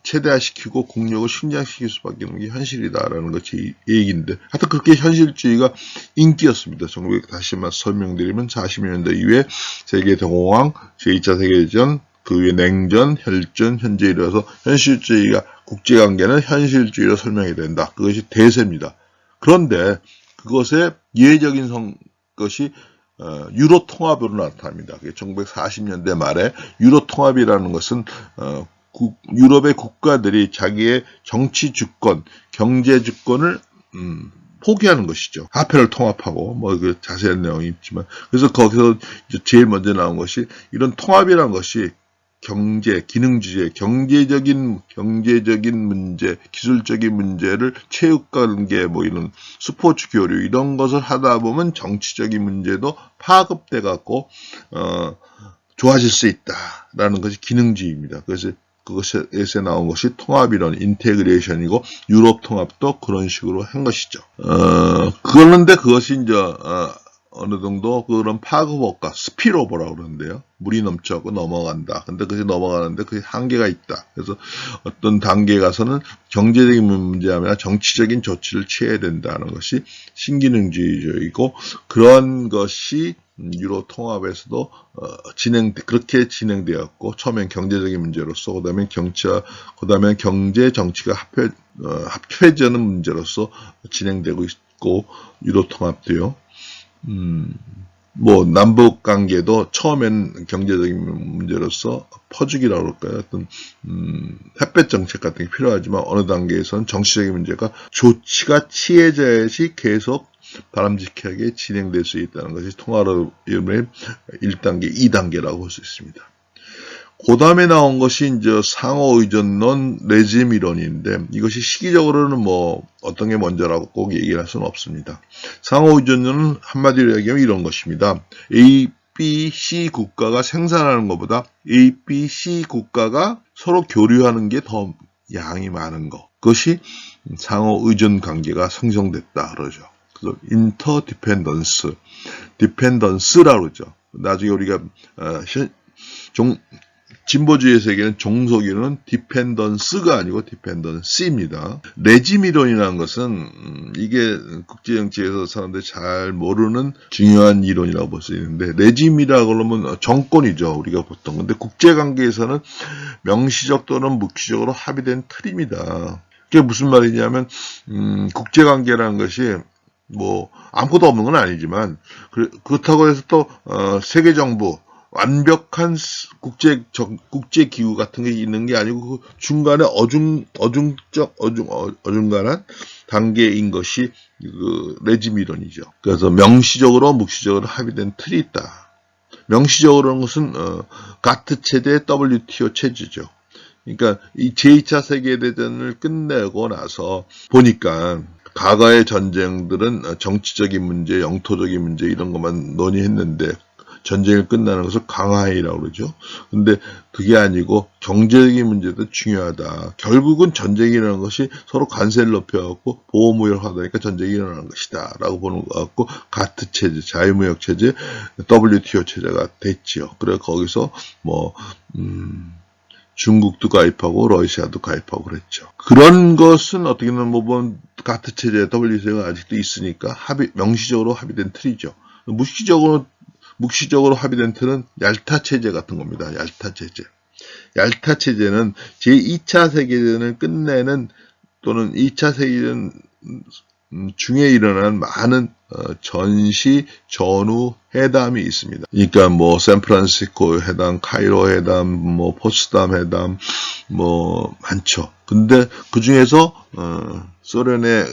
최대화시키고 국력을 신장시킬 수밖에 없는 게 현실이다라는 것이 얘기인데, 하여튼 그렇게 현실주의가 인기였습니다. 다시 설명드리면 40년대 이후에 세계 대공황, 제2차 세계대전, 그 위에 냉전, 혈전, 현재 이르러서 현실주의가, 국제관계는 현실주의로 설명이 된다. 그것이 대세입니다. 그런데 그것의 예외적인 것이 유로 통합으로 나타납니다. 1940년대 말에 유로 통합이라는 것은 유럽의 국가들이 자기의 정치 주권, 경제 주권을 포기하는 것이죠. 화폐를 통합하고 그 자세한 내용이 있지만, 그래서 거기서 제일 먼저 나온 것이, 이런 통합이라는 것이 기능주의, 경제적인 문제, 기술적인 문제를 체육 관계, 이런 스포츠 교류, 이런 것을 하다 보면 정치적인 문제도 파급돼 갖고, 좋아질 수 있다라는 것이 기능주의입니다. 그래서 그것에서 나온 것이 통합이론, 인테그레이션이고, 유럽 통합도 그런 식으로 한 것이죠. 그런데 그것이 이제, 어느 정도 그런 파급효과, 스피로버라고 그러는데요. 물이 넘쳐갖고 넘어간다. 근데 그것이 넘어가는데 그게 한계가 있다. 그래서 어떤 단계에 가서는 경제적인 문제 아니라 정치적인 조치를 취해야 된다는 것이 신기능주의적이고, 그런 것이 유로 통합에서도 그렇게 진행되었고, 처음엔 경제적인 문제로서, 그다음에 그다음에 경제 정치가 합해지는 문제로서 진행되고 있고, 유로 통합도요. 뭐 남북 관계도 처음엔 경제적인 문제로서 퍼주기라고 할까요? 어떤 햇볕 정책 같은 게 필요하지만 어느 단계에서는 정치적인 문제가 조치가 취해져야지 계속 바람직하게 진행될 수 있다는 것이 통화론의 1단계, 2단계라고 볼 수 있습니다. 그 다음에 나온 것이 이제 상호의존론, 레짐 이론인데, 이것이 시기적으로는 뭐 어떤 게 먼저라고 꼭 얘기할 수는 없습니다. 상호의존론은 한마디로 얘기하면 이런 것입니다. A, B, C 국가가 생산하는 것보다 A, B, C 국가가 서로 교류하는 게 더 양이 많은 것. 그것이 상호의존 관계가 형성됐다 그러죠. 그래서 인터디펜던스, 디펜던스라고 그러죠. 나중에 우리가 진보주의 세계는 종속이론은 디펜던스가 아니고 디펜던시입니다. 레짐 이론이라는 것은 이게 국제정치에서 사람들이 잘 모르는 중요한 이론이라고 볼 수 있는데, 레짐이라고 그러면 정권이죠. 우리가 보통. 근데 국제관계에서는 명시적 또는 묵시적으로 합의된 틀입니다. 그게 무슨 말이냐면 국제관계라는 것이 뭐 아무것도 없는 건 아니지만, 그렇다고 해서 또 세계정부 완벽한 국제기구 같은 게 있는 게 아니고, 그 중간에 어중간한 단계인 것이 그 레짐 이론이죠. 그래서 명시적으로 묵시적으로 합의된 틀이 있다. 명시적으로는 것은 가트 체제, WTO 체제죠. 그러니까 이 제2차 세계대전을 끝내고 나서 보니까 과거의 전쟁들은 정치적인 문제, 영토적인 문제 이런 것만 논의했는데, 전쟁이 끝나는 것을 강화해이라고 그러죠. 근데 그게 아니고 경제적인 문제도 중요하다. 결국은 전쟁이라는 것이 서로 관세를 높여갖고 보호무역을 하다니까 전쟁이 일어나는 것이다 라고 보는 것 같고, 가트 체제, 자유무역 체제, WTO 체제가 됐지요. 그래 거기서 뭐 중국도 가입하고 러시아도 가입하고 그랬죠. 그런 것은 어떻게 보면 가트 체제, WTO가 아직도 있으니까 명시적으로 합의된 틀이죠. 묵시적으로 합의된 틀은 얄타 체제 같은 겁니다. 얄타 체제. 얄타 체제는 제2차 세계대전을 끝내는, 또는 2차 세계대전 중에 일어난 많은 전시, 전후 회담이 있습니다. 그러니까 뭐 샌프란시스코 회담, 카이로 회담, 뭐 포츠담 회담, 뭐 많죠. 근데 그 중에서 소련의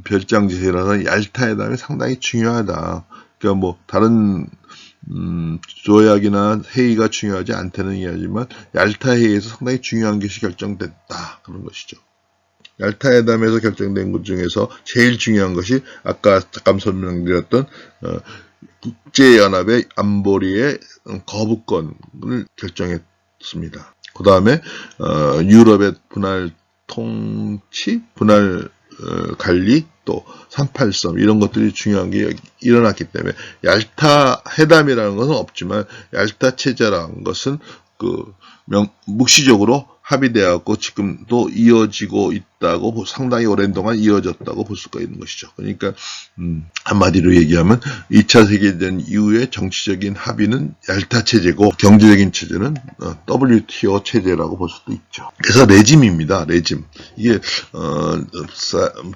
별장지시라서 얄타 회담이 상당히 중요하다. 그러니까 뭐 다른 조약이나 회의가 중요하지 않다는 이야기지만 얄타 회의에서 상당히 중요한 것이 결정됐다 그런 것이죠. 얄타 회담에서 결정된 것 중에서 제일 중요한 것이 아까 잠깐 설명드렸던 국제연합의 안보리의 거부권을 결정했습니다. 그 다음에 유럽의 분할 통치, 분할 관리, 또 383 이런 것들이 중요한 게 일어났기 때문에, 얄타 회담이라는 것은 없지만 얄타 체제라는 것은 묵시적으로 합의되었고 지금도 이어지고 있다고, 상당히 오랜 동안 이어졌다고 볼 수가 있는 것이죠. 그러니까 한마디로 얘기하면 2차 세계대전 이후의 정치적인 합의는 얄타 체제고, 경제적인 체제는 WTO 체제라고 볼 수도 있죠. 그래서 레짐입니다. 레짐. 이게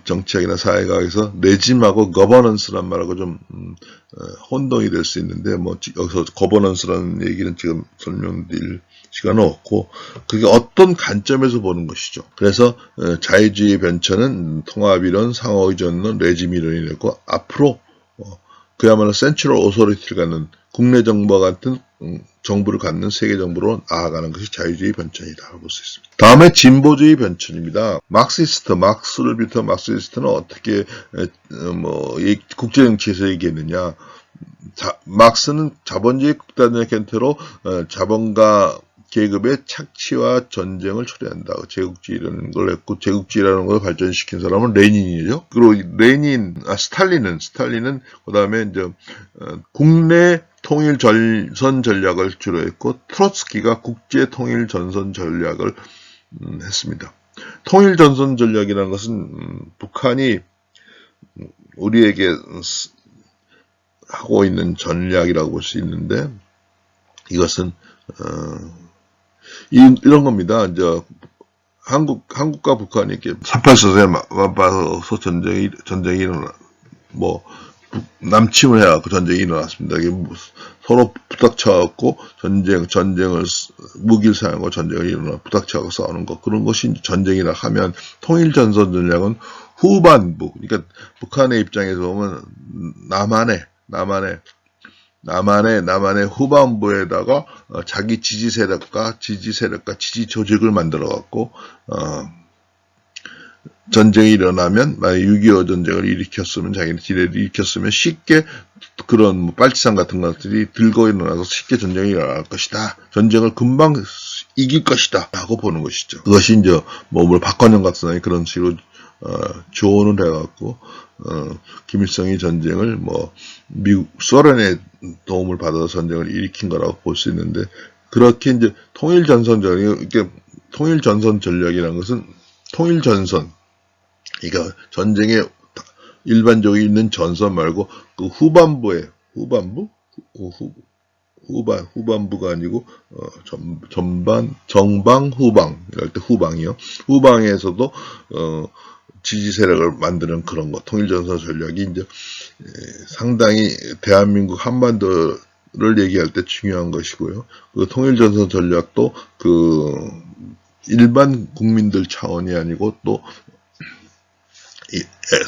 정치학이나 사회과학에서 레짐하고 거버넌스란 말하고 좀 혼동이 될 수 있는데, 뭐 여기서 거버넌스라는 얘기는 지금 설명드릴 시간은 없고, 그게 어떤 관점에서 보는 것이죠. 그래서 자유주의 변천은 통합이론, 상호의존론, 레짐 이론이 되고, 앞으로 그야말로 센트럴 오소리티를 갖는, 국내 정부와 같은 정부를 갖는 세계 정부로 나아가는 것이 자유주의 변천이다 볼 수 있습니다. 다음에 진보주의 변천입니다. 막스를 비롯한 막시스트는 어떻게 국제정치에서 얘기했느냐. 막스는 자본주의 극단의 견태로 자본가 계급의 착취와 전쟁을 초래한다. 제국주의라는 걸 했고, 제국주의라는 걸 발전시킨 사람은 레닌이죠. 그리고 스탈린은 그 다음에 이제 국내 통일 전선 전략을 주로 했고, 트로츠키가 국제 통일 전선 전략을 했습니다. 통일 전선 전략이라는 것은 북한이 우리에게 하고 있는 전략이라고 볼 수 있는데, 이것은 이런 겁니다. 이제 한국과 북한이 이렇게 3.8선에 맞받아서 전쟁이 일어나, 뭐 남침을 해갖고 전쟁이 일어났습니다. 이게 서로 부닥쳐갖고 전쟁을 무기를 사용하고 전쟁을 일어나 부닥쳐갖고 싸우는 것, 그런 것이 전쟁이라 하면, 통일전선 전략은 후반부, 그러니까 북한의 입장에서 보면 남한의 후반부에다가 자기 지지 세력과 지지 조직을 만들어 갖고 전쟁이 일어나면, 만약 6.25 전쟁을 일으켰으면, 자기네들이 일으켰으면 쉽게 그런 뭐 빨치산 같은 것들이 들고 일어나서 쉽게 전쟁이 일어날 것이다. 전쟁을 금방 이길 것이다. 라고 보는 것이죠. 그것이 이제 뭐 박헌영 같은 사람이 그런 식으로 조언을 해갖고 김일성이 전쟁을 뭐 소련의 도움을 받아서 전쟁을 일으킨 거라고 볼 수 있는데, 그렇게 이제 통일전선 전략이라는 것은 통일전선, 그러니까 전쟁에 일반적으로 있는 전선 말고 그 후반부가 아니고 정방 후방, 이럴 때 후방이요. 후방에서도 지지 세력을 만드는 그런 것, 통일전선 전략이 이제 상당히 대한민국 한반도를 얘기할 때 중요한 것이고요. 그 통일전선 전략도 그 일반 국민들 차원이 아니고 또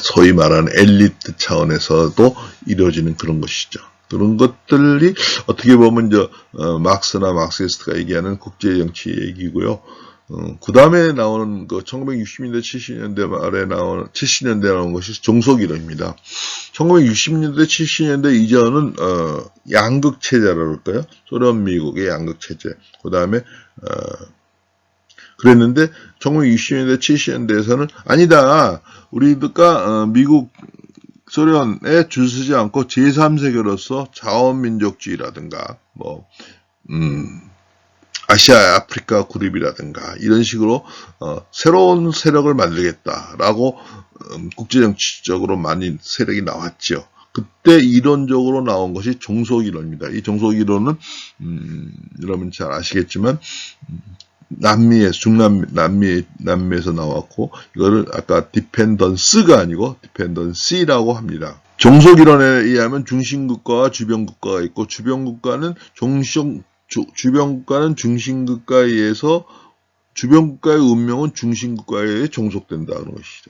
소위 말하는 엘리트 차원에서도 이루어지는 그런 것이죠. 그런 것들이 어떻게 보면 이제 막스나 막시스트가 얘기하는 국제정치 얘기고요. 그 다음에 나오는 그 1960년대 70년대 말에 나오는 70년대 나오는 것이 종속이론입니다. 1960년대 70년대 이전은 양극 체제라고 할까요? 소련 미국의 양극 체제. 그 다음에 그랬는데 1960년대 70년대에서는 아니다. 우리가 미국 소련에 줄서지 않고 제3세계로서 자원민족주의라든가 뭐 아시아 아프리카 그룹이라든가 이런 식으로 새로운 세력을 만들겠다라고 국제정치적으로 많은 세력이 나왔죠. 그때 이론적으로 나온 것이 종속이론입니다. 이 종속이론은 여러분 잘 아시겠지만 남미에서 나왔고, 이거를 아까 디펜던스가 아니고 디펜던시라고 합니다. 종속이론에 의하면 중심국가와 주변국가가 있고, 주변국가는 중심국가에 의해서 주변국가의 운명은 중심국가에 의해 종속된다는 것이죠.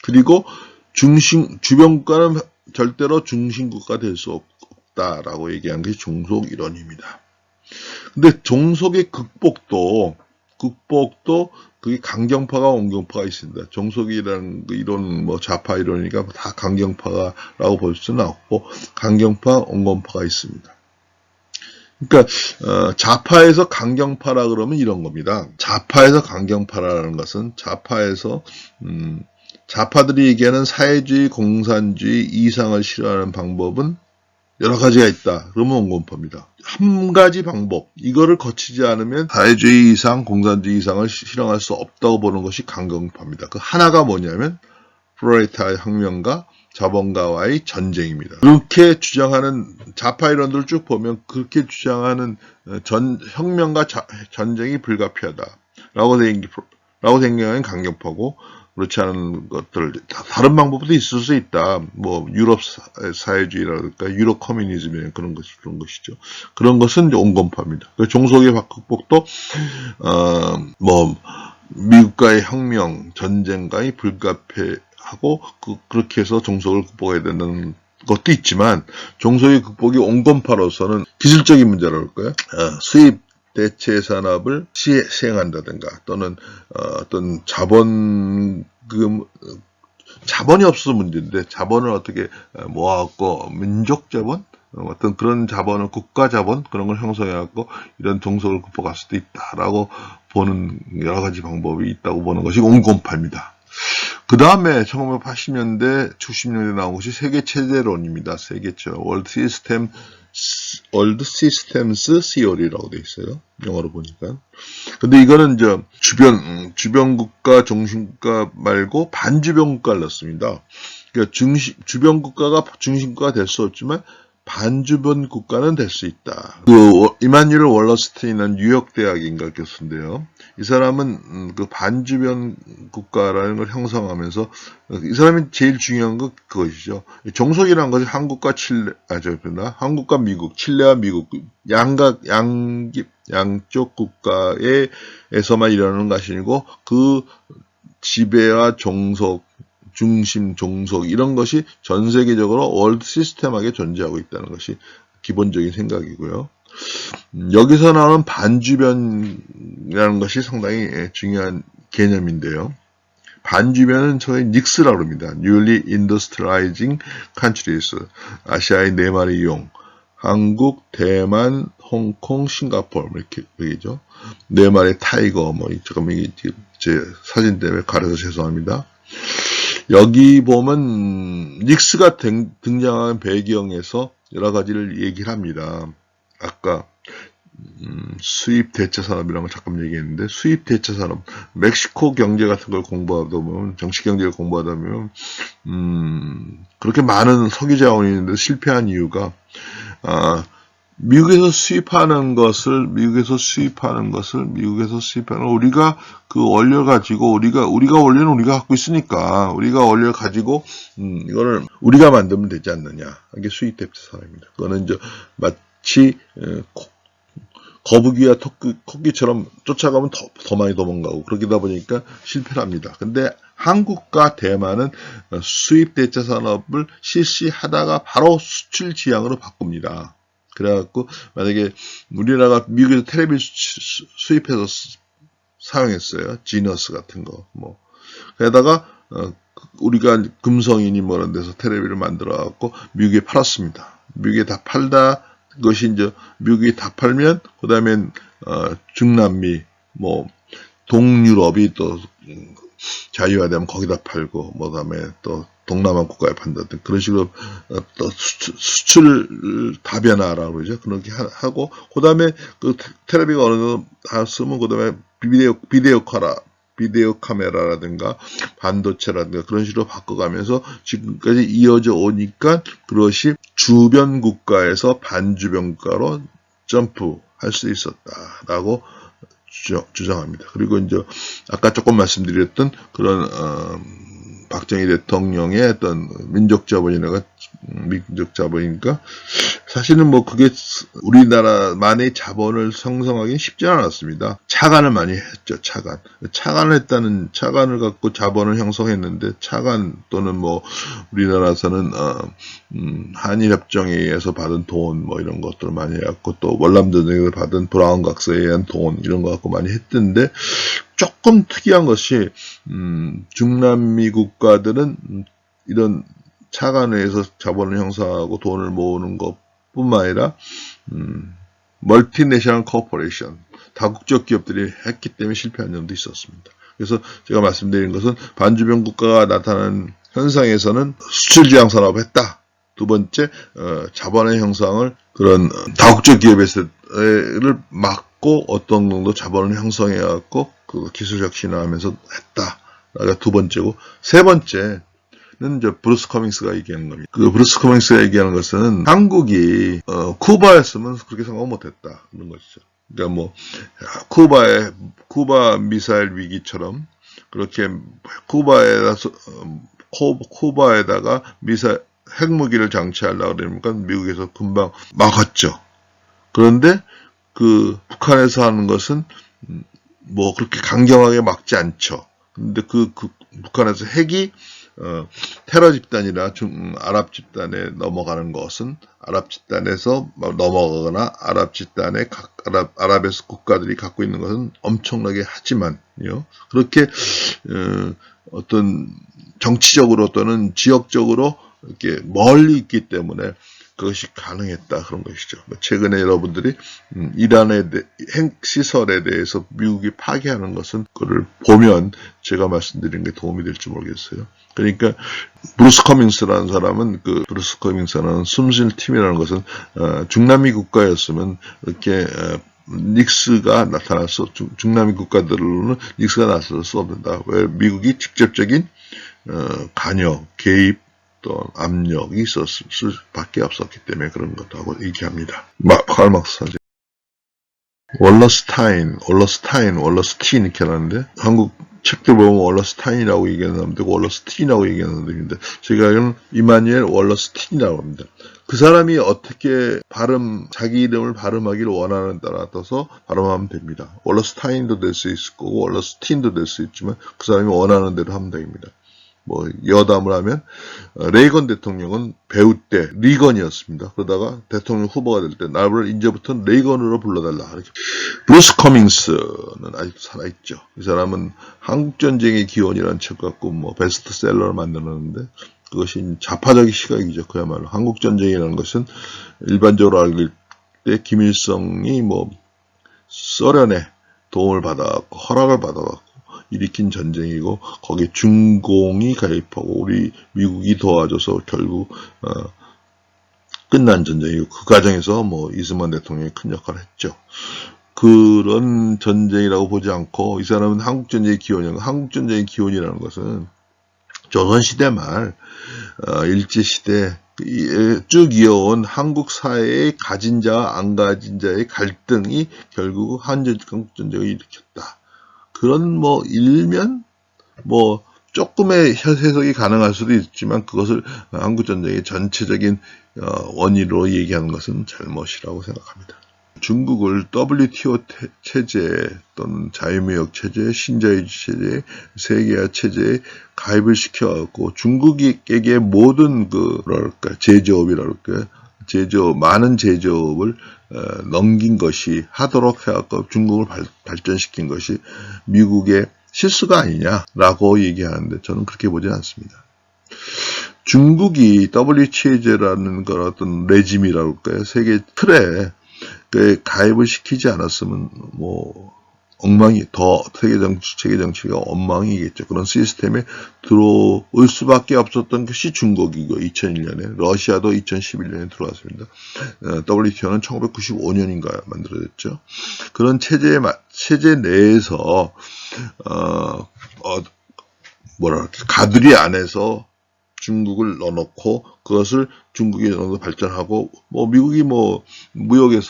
그리고 주변국가는 절대로 중심국가 될 수 없다라고 얘기한 것이 종속이론입니다. 근데 종속의 극복도 그게 강경파가 온경파가 있습니다. 종속이라는 이론 뭐 좌파 이론이니까 다 강경파라고 볼 수는 없고, 강경파, 온건파가 있습니다. 그러니까 좌파에서 강경파라 그러면 이런 겁니다. 좌파에서 강경파라는 것은 좌파들이 얘기하는 사회주의, 공산주의, 이상을 싫어하는 방법은 여러 가지가 있다. 그러면 온건파입니다. 한 가지 방법, 이거를 거치지 않으면 사회주의 이상, 공산주의 이상을 실현할 수 없다고 보는 것이 강경파입니다. 그 하나가 뭐냐면 프롤레타리아 혁명과 자본가와의 전쟁입니다. 그렇게 주장하는 좌파 이론들을 쭉 보면 그렇게 주장하는 혁명과 전쟁이 불가피하다라고 생각하는 강경파고, 그렇지 않은 것들, 다른 방법도 있을 수 있다. 뭐, 유럽 사회주의라든가, 유럽 커뮤니즘이나 그런 것이죠. 그런 것은 이제 온건파입니다. 종속의 극복도, 미국과의 혁명, 전쟁과의 불가피하고, 그렇게 해서 종속을 극복해야 되는 것도 있지만, 종속의 극복이 온건파로서는 기술적인 문제라고 할까요? 수입, 대체 산업을 시행한다든가, 또는 어떤 자본이 없어서 문제인데, 자본을 어떻게 모아갖고 민족 자본, 어떤 그런 자본을 국가 자본 그런 걸 형성해갖고 이런 종속을 극복할 수도 있다라고 보는 여러 가지 방법이 있다고 보는 것이 온건파입니다. 그 다음에 1980년대, 90년대 나온 것이 세계체제론입니다. 세계체, 월드 시스템스 시어리라고 되어 있어요. 영어로 보니까. 근데 이거는 이제 주변 국가, 중심국가 말고 반주변 국가를 넣습니다. 그러니까 주변 국가가 중심 국가가 될 수 없지만 반주변 국가는 될 수 있다. 이마뉴엘 월러스틴은 뉴욕 대학인가 교수인데요. 이 사람은 그 반주변 국가라는 걸 형성하면서 이 사람이 제일 중요한 건 그것이죠. 종속이라는 것이 한국과 한국과 미국, 칠레와 미국 양쪽 국가에서만 일어나는 것이 아니고 그 지배와 중심 종속 이런 것이 전 세계적으로 월드 시스템하게 존재하고 있다는 것이 기본적인 생각이고요. 여기서 나오는 반주변이라는 것이 상당히 중요한 개념인데요. 반주변은 저희 닉스라고 합니다. Newly Industrializing Countries, 아시아의 4마리 용, 한국, 대만, 홍콩, 싱가포르 이렇게 얘기죠. 4마리 타이거 잠깐만 제 사진 때문에 가려서 죄송합니다. 여기 보면 닉스가 등장한 배경에서 여러 가지를 얘기를 합니다. 아까 수입 대체 산업이라는 걸 잠깐 얘기했는데 수입 대체 산업, 멕시코 경제 같은 걸 공부하다 보면 정치 경제를 공부하다 보면 그렇게 많은 석유 자원이 있는데 실패한 이유가 미국에서 수입하는 것을 우리가 그 원료 가지고 우리가 원료는 우리가 갖고 있으니까 우리가 원료 가지고 이거를 우리가 만들면 되지 않느냐. 이게 수입 대체 산업입니다. 그거는 이제 마치 거북이와 토끼처럼 쫓아가면 더 많이 도망가고 그러다 보니까 실패를 합니다. 근데 한국과 대만은 수입 대체 산업을 실시하다가 바로 수출 지향으로 바꿉니다. 그래갖고 만약에 우리나라가 미국에서 텔레비 수입해서 사용했어요. 지너스 같은 거 그러다가 우리가 금성이니 이런 데서 텔레비를 만들어갖고 미국에 팔았습니다. 미국에 다 팔다 그것이 이제 미국이 다 팔면 그다음엔 중남미 동유럽이 또 자유화되면 거기다 팔고 그다음에 또 동남아 국가에 판다든 그런 식으로 또 수출 다변화라고 그러죠. 그렇게 하고 그다음에 그 텔레비가 어느 정도 다 쓰면 그다음에 비디오 카메라라든가 반도체라든가 그런 식으로 바꿔가면서 지금까지 이어져 오니까 그것이 주변 국가에서 반주변 국가로 점프할 수 있었다라고 주장합니다. 그리고 이제 아까 조금 말씀드렸던 그런 박정희 대통령의 어떤 민족 자본이니까 사실은 그게 우리나라만의 자본을 형성하기는 쉽지 않았습니다. 차관을 많이 했죠. 차관을 갖고 자본을 형성했는데 차관 또는 우리나라에서는 한일협정에 의해서 받은 돈 이런 것들을 많이 해왔고 또 월남전쟁에서 받은 브라운 각서에 의한 돈 이런 거 갖고 많이 했던데 조금 특이한 것이 중남미 국가들은 이런 차관회에서 자본을 형성하고 돈을 모으는 것뿐만 아니라 멀티내셔널 코퍼레이션 다국적 기업들이 했기 때문에 실패한 점도 있었습니다. 그래서 제가 말씀드린 것은 반주변 국가가 나타나는 현상에서는 수출 지향 산업을 했다. 두 번째 자본의 형성을 그런 다국적 기업에서를 막고 어떤 정도 자본을 형성해 갖고 그 기술적 진화하면서 했다. 그게 두 번째고 세 번째는 이제 브루스 커밍스가 얘기하는 겁니다. 그 브루스 커밍스가 얘기하는 것은 한국이 쿠바였으면 그렇게 생각 못했다 그런 것이죠. 그러니까 쿠바 미사일 위기처럼 그렇게 쿠바에다가 핵무기를 장치하려고 그러니까 미국에서 금방 막았죠. 그런데 그 북한에서 하는 것은 그렇게 강경하게 막지 않죠. 근데 그 북한에서 핵이 테러 집단이나 아랍 집단에 넘어가는 것은 아랍 집단에서 넘어가거나 아랍에서 국가들이 갖고 있는 것은 엄청나게 하지만요. 그렇게 어떤 정치적으로 또는 지역적으로 이렇게 멀리 있기 때문에 그것이 가능했다 그런 것이죠. 최근에 여러분들이 이란의 핵시설에 대해서 미국이 파괴하는 것은 그걸 보면 제가 말씀드린 게 도움이 될지 모르겠어요. 그러니까 브루스 커밍스라는 사람은 브루스 커밍스라는 숨쉴 팀이라는 것은 중남미 국가였으면 이렇게 닉스가 나타났어. 중남미 국가들로는 닉스가 나설 수 없는다. 왜 미국이 직접적인 관여, 개입 어떤 압력이 있었을 수밖에 없었기 때문에 그런 것도 하고 얘기합니다. 칼 막스하죠. 월러스타인 이렇게 하는데 한국 책들 보면 월러스타인이라고 얘기하는 사람도 있고 월러스틴이라고 얘기하는 사람도 있는데 제가 알기로는 이마니엘 월러스틴이라고 합니다. 그 사람이 어떻게 자기 이름을 발음하기를 원하는 따라서 발음하면 됩니다. 월러스타인도 될 수 있을 거고 월러스틴도 될 수 있지만 그 사람이 원하는 대로 하면 됩니다. 뭐 여담을 하면 레이건 대통령은 배우 때 리건이었습니다. 그러다가 대통령 후보가 될 때 나를 이제부터는 레이건으로 불러달라. 이렇게. 브루스 커밍스는 아직도 살아있죠. 이 사람은 한국전쟁의 기원이라는 책 갖고 뭐 베스트셀러를 만들었는데 그것이 좌파적인 시각이죠. 그야말로 한국전쟁이라는 것은 일반적으로 알길 때 김일성이 뭐 소련의 도움을 받아갖고 허락을 받아갖고 일으킨 전쟁이고 거기에 중공이 가입하고 우리 미국이 도와줘서 결국 끝난 전쟁이고 그 과정에서 뭐 이승만 대통령이 큰 역할을 했죠. 그런 전쟁이라고 보지 않고 이 사람은 한국전쟁의 기원이라는 한국전쟁의 기원이라는 것은 조선시대 말 일제시대 쭉 이어온 한국 사회의 가진 자와 안 가진 자의 갈등이 결국 한국전쟁을 일으켰다. 그런 뭐 일면 뭐 조금의 해석이 가능할 수도 있지만 그것을 한국전쟁의 전체적인 원인으로 얘기하는 것은 잘못이라고 생각합니다. 중국을 WTO 체제 또는 자유무역 체제, 신자유주의 체제, 세계화 체제에 가입을 시켜갖고 중국에게 모든 제조업이랄까 많은 제조업을 넘긴 것이 하도록 해갖고 중국을 발전시킨 것이 미국의 실수가 아니냐라고 얘기하는데 저는 그렇게 보지 않습니다. 중국이 WTO라는 그런 어떤 레짐이라고 할까요? 세계 틀에 가입을 시키지 않았으면 뭐 세계 정치가 엉망이겠죠. 그런 시스템에 들어올 수밖에 없었던 것이 중국이고 2001년에 러시아도 2011년에 들어왔습니다. WTO는 1995년인가 만들어졌죠. 그런 체제 내에서 가두리 안에서 중국을 넣어놓고 그것을 중국이 어느 정도 발전하고 뭐 미국이 뭐 무역은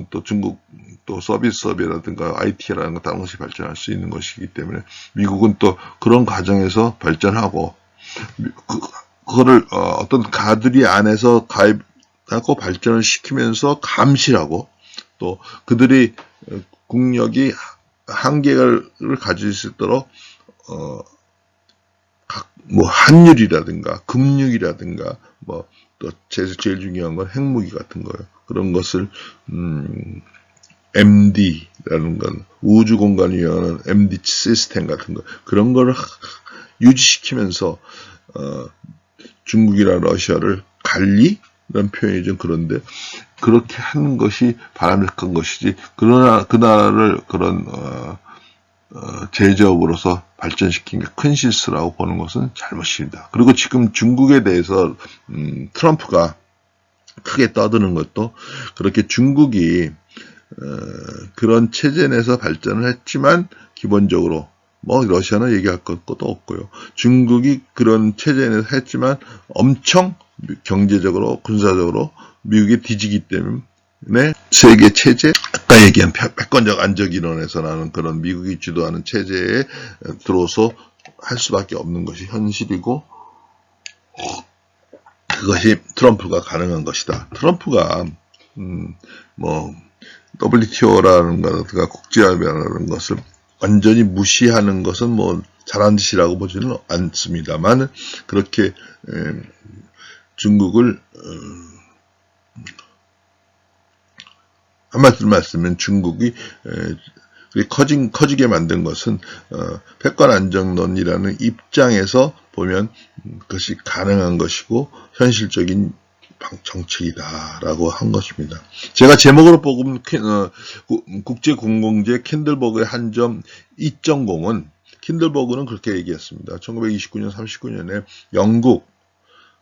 또 중국 또 서비스업이라든가 IT라는 거 다른 것이 발전할 수 있는 것이기 때문에 미국은 또 그런 과정에서 발전하고 그거를 어떤 가두리 안에서 가입하고 발전을 시키면서 감시하고 또 그들이 국력이 한계를 가질 수 있도록 뭐 한율이라든가 금융이라든가 뭐 또 제일 중요한 건 핵무기 같은 거예요. 그런 것을 MD라는 건 우주 공간을 이용하는 MD 시스템 같은 거 그런 거를 유지시키면서 중국이나 러시아를 관리라는 표현이 좀 그런데 그렇게 하는 것이 바람직한 것이지 그러나 그 나라를 그런 제조업으로서 발전시킨 게 큰 실수라고 보는 것은 잘못입니다. 그리고 지금 중국에 대해서 트럼프가 크게 떠드는 것도 그렇게 중국이 그런 체제 내에서 발전을 했지만 기본적으로 뭐 러시아는 얘기할 것도 없고요. 중국이 그런 체제 내에서 했지만 엄청 경제적으로 군사적으로 미국에 뒤지기 때문에 세계 체제 아까 얘기한 패권적 안적 이론에서 나는 그런 미국이 주도하는 체제에 들어서 할 수밖에 없는 것이 현실이고 그것이 트럼프가 가능한 것이다. 트럼프가 뭐 WTO라는 것과 국제협약이라는 것을 완전히 무시하는 것은 뭐 잘한 짓이라고 보지는 않습니다만 그렇게 중국을 한마디로 말씀하면 중국이 커지게 만든 것은 패권 안정론이라는 입장에서 보면 그것이 가능한 것이고 현실적인 정책이다라고 한 것입니다. 제가 제목으로 뽑은 국제공공재 킨들버그의 한 점 2.0은 킨들버그는 그렇게 얘기했습니다. 1929년 39년에 영국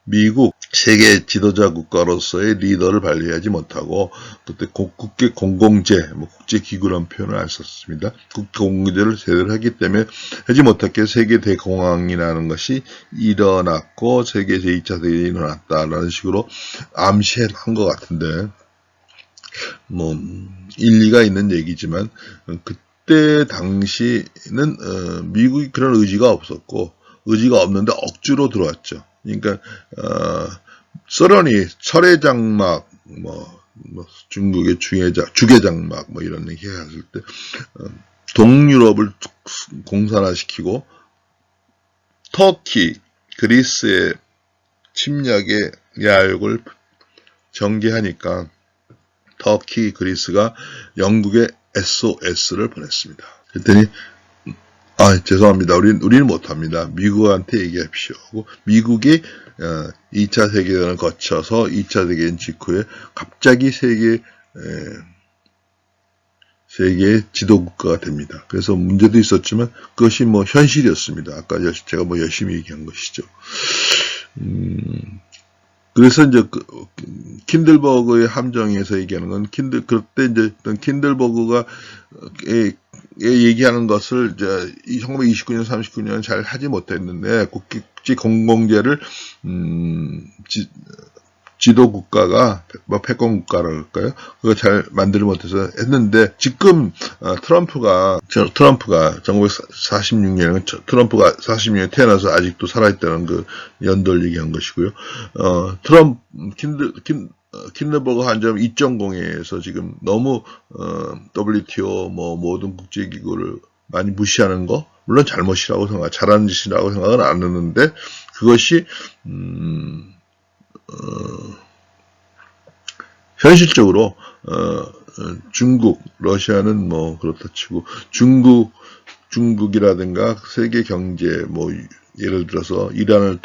미국 세계 지도자 국가로서의 리더를 발휘하지 못하고 그때 국제 공공재, 국제기구라는 표현을 안 썼습니다. 국제 공공재를 제대로 했기 때문에 하지 못했기에 세계 대공황이라는 것이 일어났고 세계 제2차 대전이 일어났다라는 식으로 암시한 것 같은데 일리가 있는 얘기지만 그때 당시는 미국이 그런 의지가 없었고 의지가 없는데 억지로 들어왔죠. 그러니까 소련이 철회장막 중국의 주계장막 이런 얘기 했을 때 동유럽을 공산화시키고 터키, 그리스의 침략의 야욕을 전개하니까 터키, 그리스가 영국에 SOS를 보냈습니다. 그랬더니 죄송합니다. 우리는 못합니다. 미국한테 얘기합시오. 미국이 2차 세계대전을 거쳐서 2차 세계대전 직후에 갑자기 세계 지도국가가 됩니다. 그래서 문제도 있었지만 그것이 현실이었습니다. 아까 제가 열심히 얘기한 것이죠. 그래서 이제 킨들버그의 함정에서 얘기하는 건 그때 이제 킨들버그가 얘기하는 것을 이제 1929년, 39년 잘 하지 못했는데 국제 공공재를 지도 국가가 패권 국가라고 할까요? 그거 잘 만들지 못해서 했는데 지금 트럼프가 1946년 트럼프가 46년에 태어나서 아직도 살아있다는 그 연도를 얘기한 것이고요. 킨들버그 함정 2.0에서 지금 너무 WTO 모든 국제기구를 많이 무시하는 거 물론 잘못이라고 잘하는 짓이라고 생각은 안 하는데 그것이 현실적으로 중국, 러시아는 그렇다 치고 중국이라든가 세계 경제 예를 들어서 이란을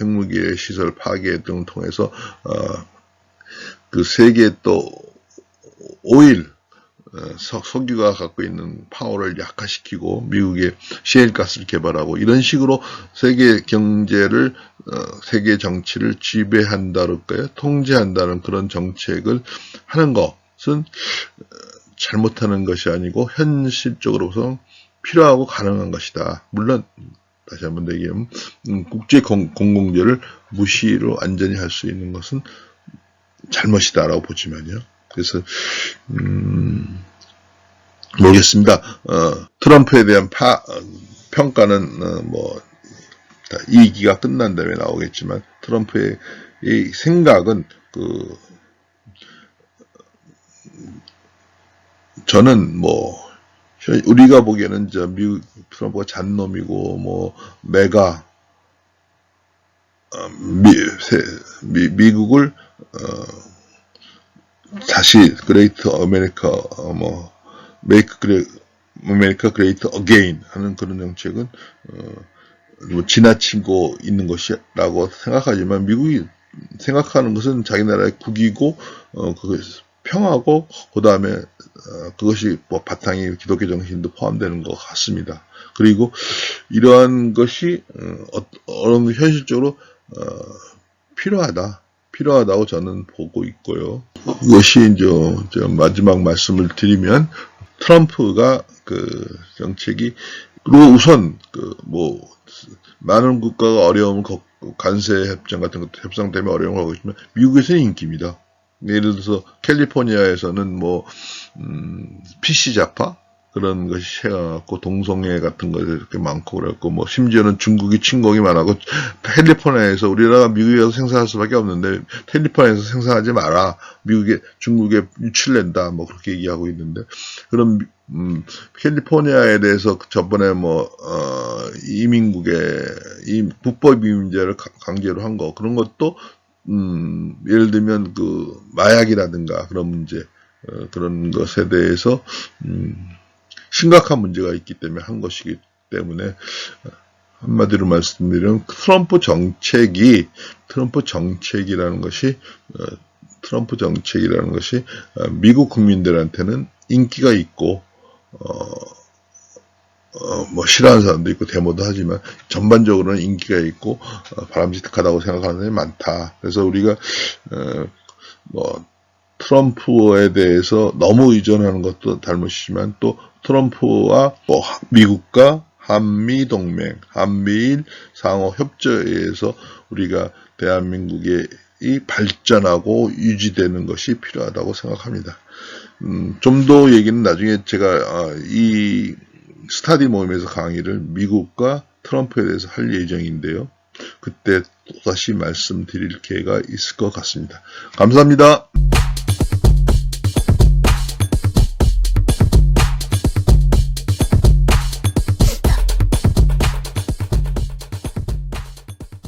핵무기의 시설 파괴 등을 통해서 그 세계 또 오일 석유가 갖고 있는 파워를 약화시키고 미국의 시엘가스를 개발하고 이런 식으로 세계 경제를 세계 정치를 지배한다랄까요? 통제한다는 그런 정책을 하는 것은 잘못하는 것이 아니고 현실적으로서 필요하고 가능한 것이다. 물론 다시 한번 얘기하면 국제 공공재를 무시로 완전히 할 수 있는 것은 잘못이다라고 보지만요. 그래서 모르겠습니다. 트럼프에 대한 평가는 이 기가 끝난 다음에 나오겠지만 트럼프의 이 생각은 저는 우리가 보기에는 미국 트럼프가 잔놈이고 메가 미국을 다시 그레이트 아메리카 메이크 아메리카 그레이트 어게인 하는 그런 정책은 지나치고 있는 것이라고 생각하지만 미국이 생각하는 것은 자기 나라의 국이고 평하고 그 다음에 그것이 바탕이 기독교 정신도 포함되는 것 같습니다. 그리고 이러한 것이 어느 정도 현실적으로 필요하다고 저는 보고 있고요. 이것이 이제 마지막 말씀을 드리면 트럼프가 그 정책이 우선 많은 국가가 어려움을 관세 협정 같은 것도 협상 때문에 어려움을 하고 있지만 미국에서는 인기입니다. 예를 들어서 캘리포니아에서는 PC 좌파 그런 것이 해갖고 동성애 같은 것이 이렇게 많고 그랬고 심지어는 중국이 침공이 많아고 캘리포니아에서 우리나라가 미국에 서 생산할 수밖에 없는데 캘리포니아에서 생산하지 마라 중국에 유출된다 그렇게 얘기하고 있는데 그럼 캘리포니아에 대해서 저번에 이민국의 불법 이민자를 강제로 한 거 그런 것도 예를 들면 마약이라든가 그런 문제 그런 것에 대해서 심각한 문제가 있기 때문에 한 것이기 때문에 한마디로 말씀드리면 트럼프 정책이라는 것이 미국 국민들한테는 인기가 있고 뭐 싫어하는 사람도 있고 데모도 하지만 전반적으로는 인기가 있고 바람직하다고 생각하는 사람이 많다. 그래서 우리가 뭐 트럼프에 대해서 너무 의존하는 것도 잘못이지만 또 트럼프와 뭐 미국과 한미동맹, 한미일 상호 협조에 의해서 우리가 대한민국의 이 발전하고 유지되는 것이 필요하다고 생각합니다. 좀 더 얘기는 나중에 제가 이 스타디 모임에서 강의를 미국과 트럼프에 대해서 할 예정인데요. 그때 또다시 말씀드릴 기회가 있을 것 같습니다. 감사합니다.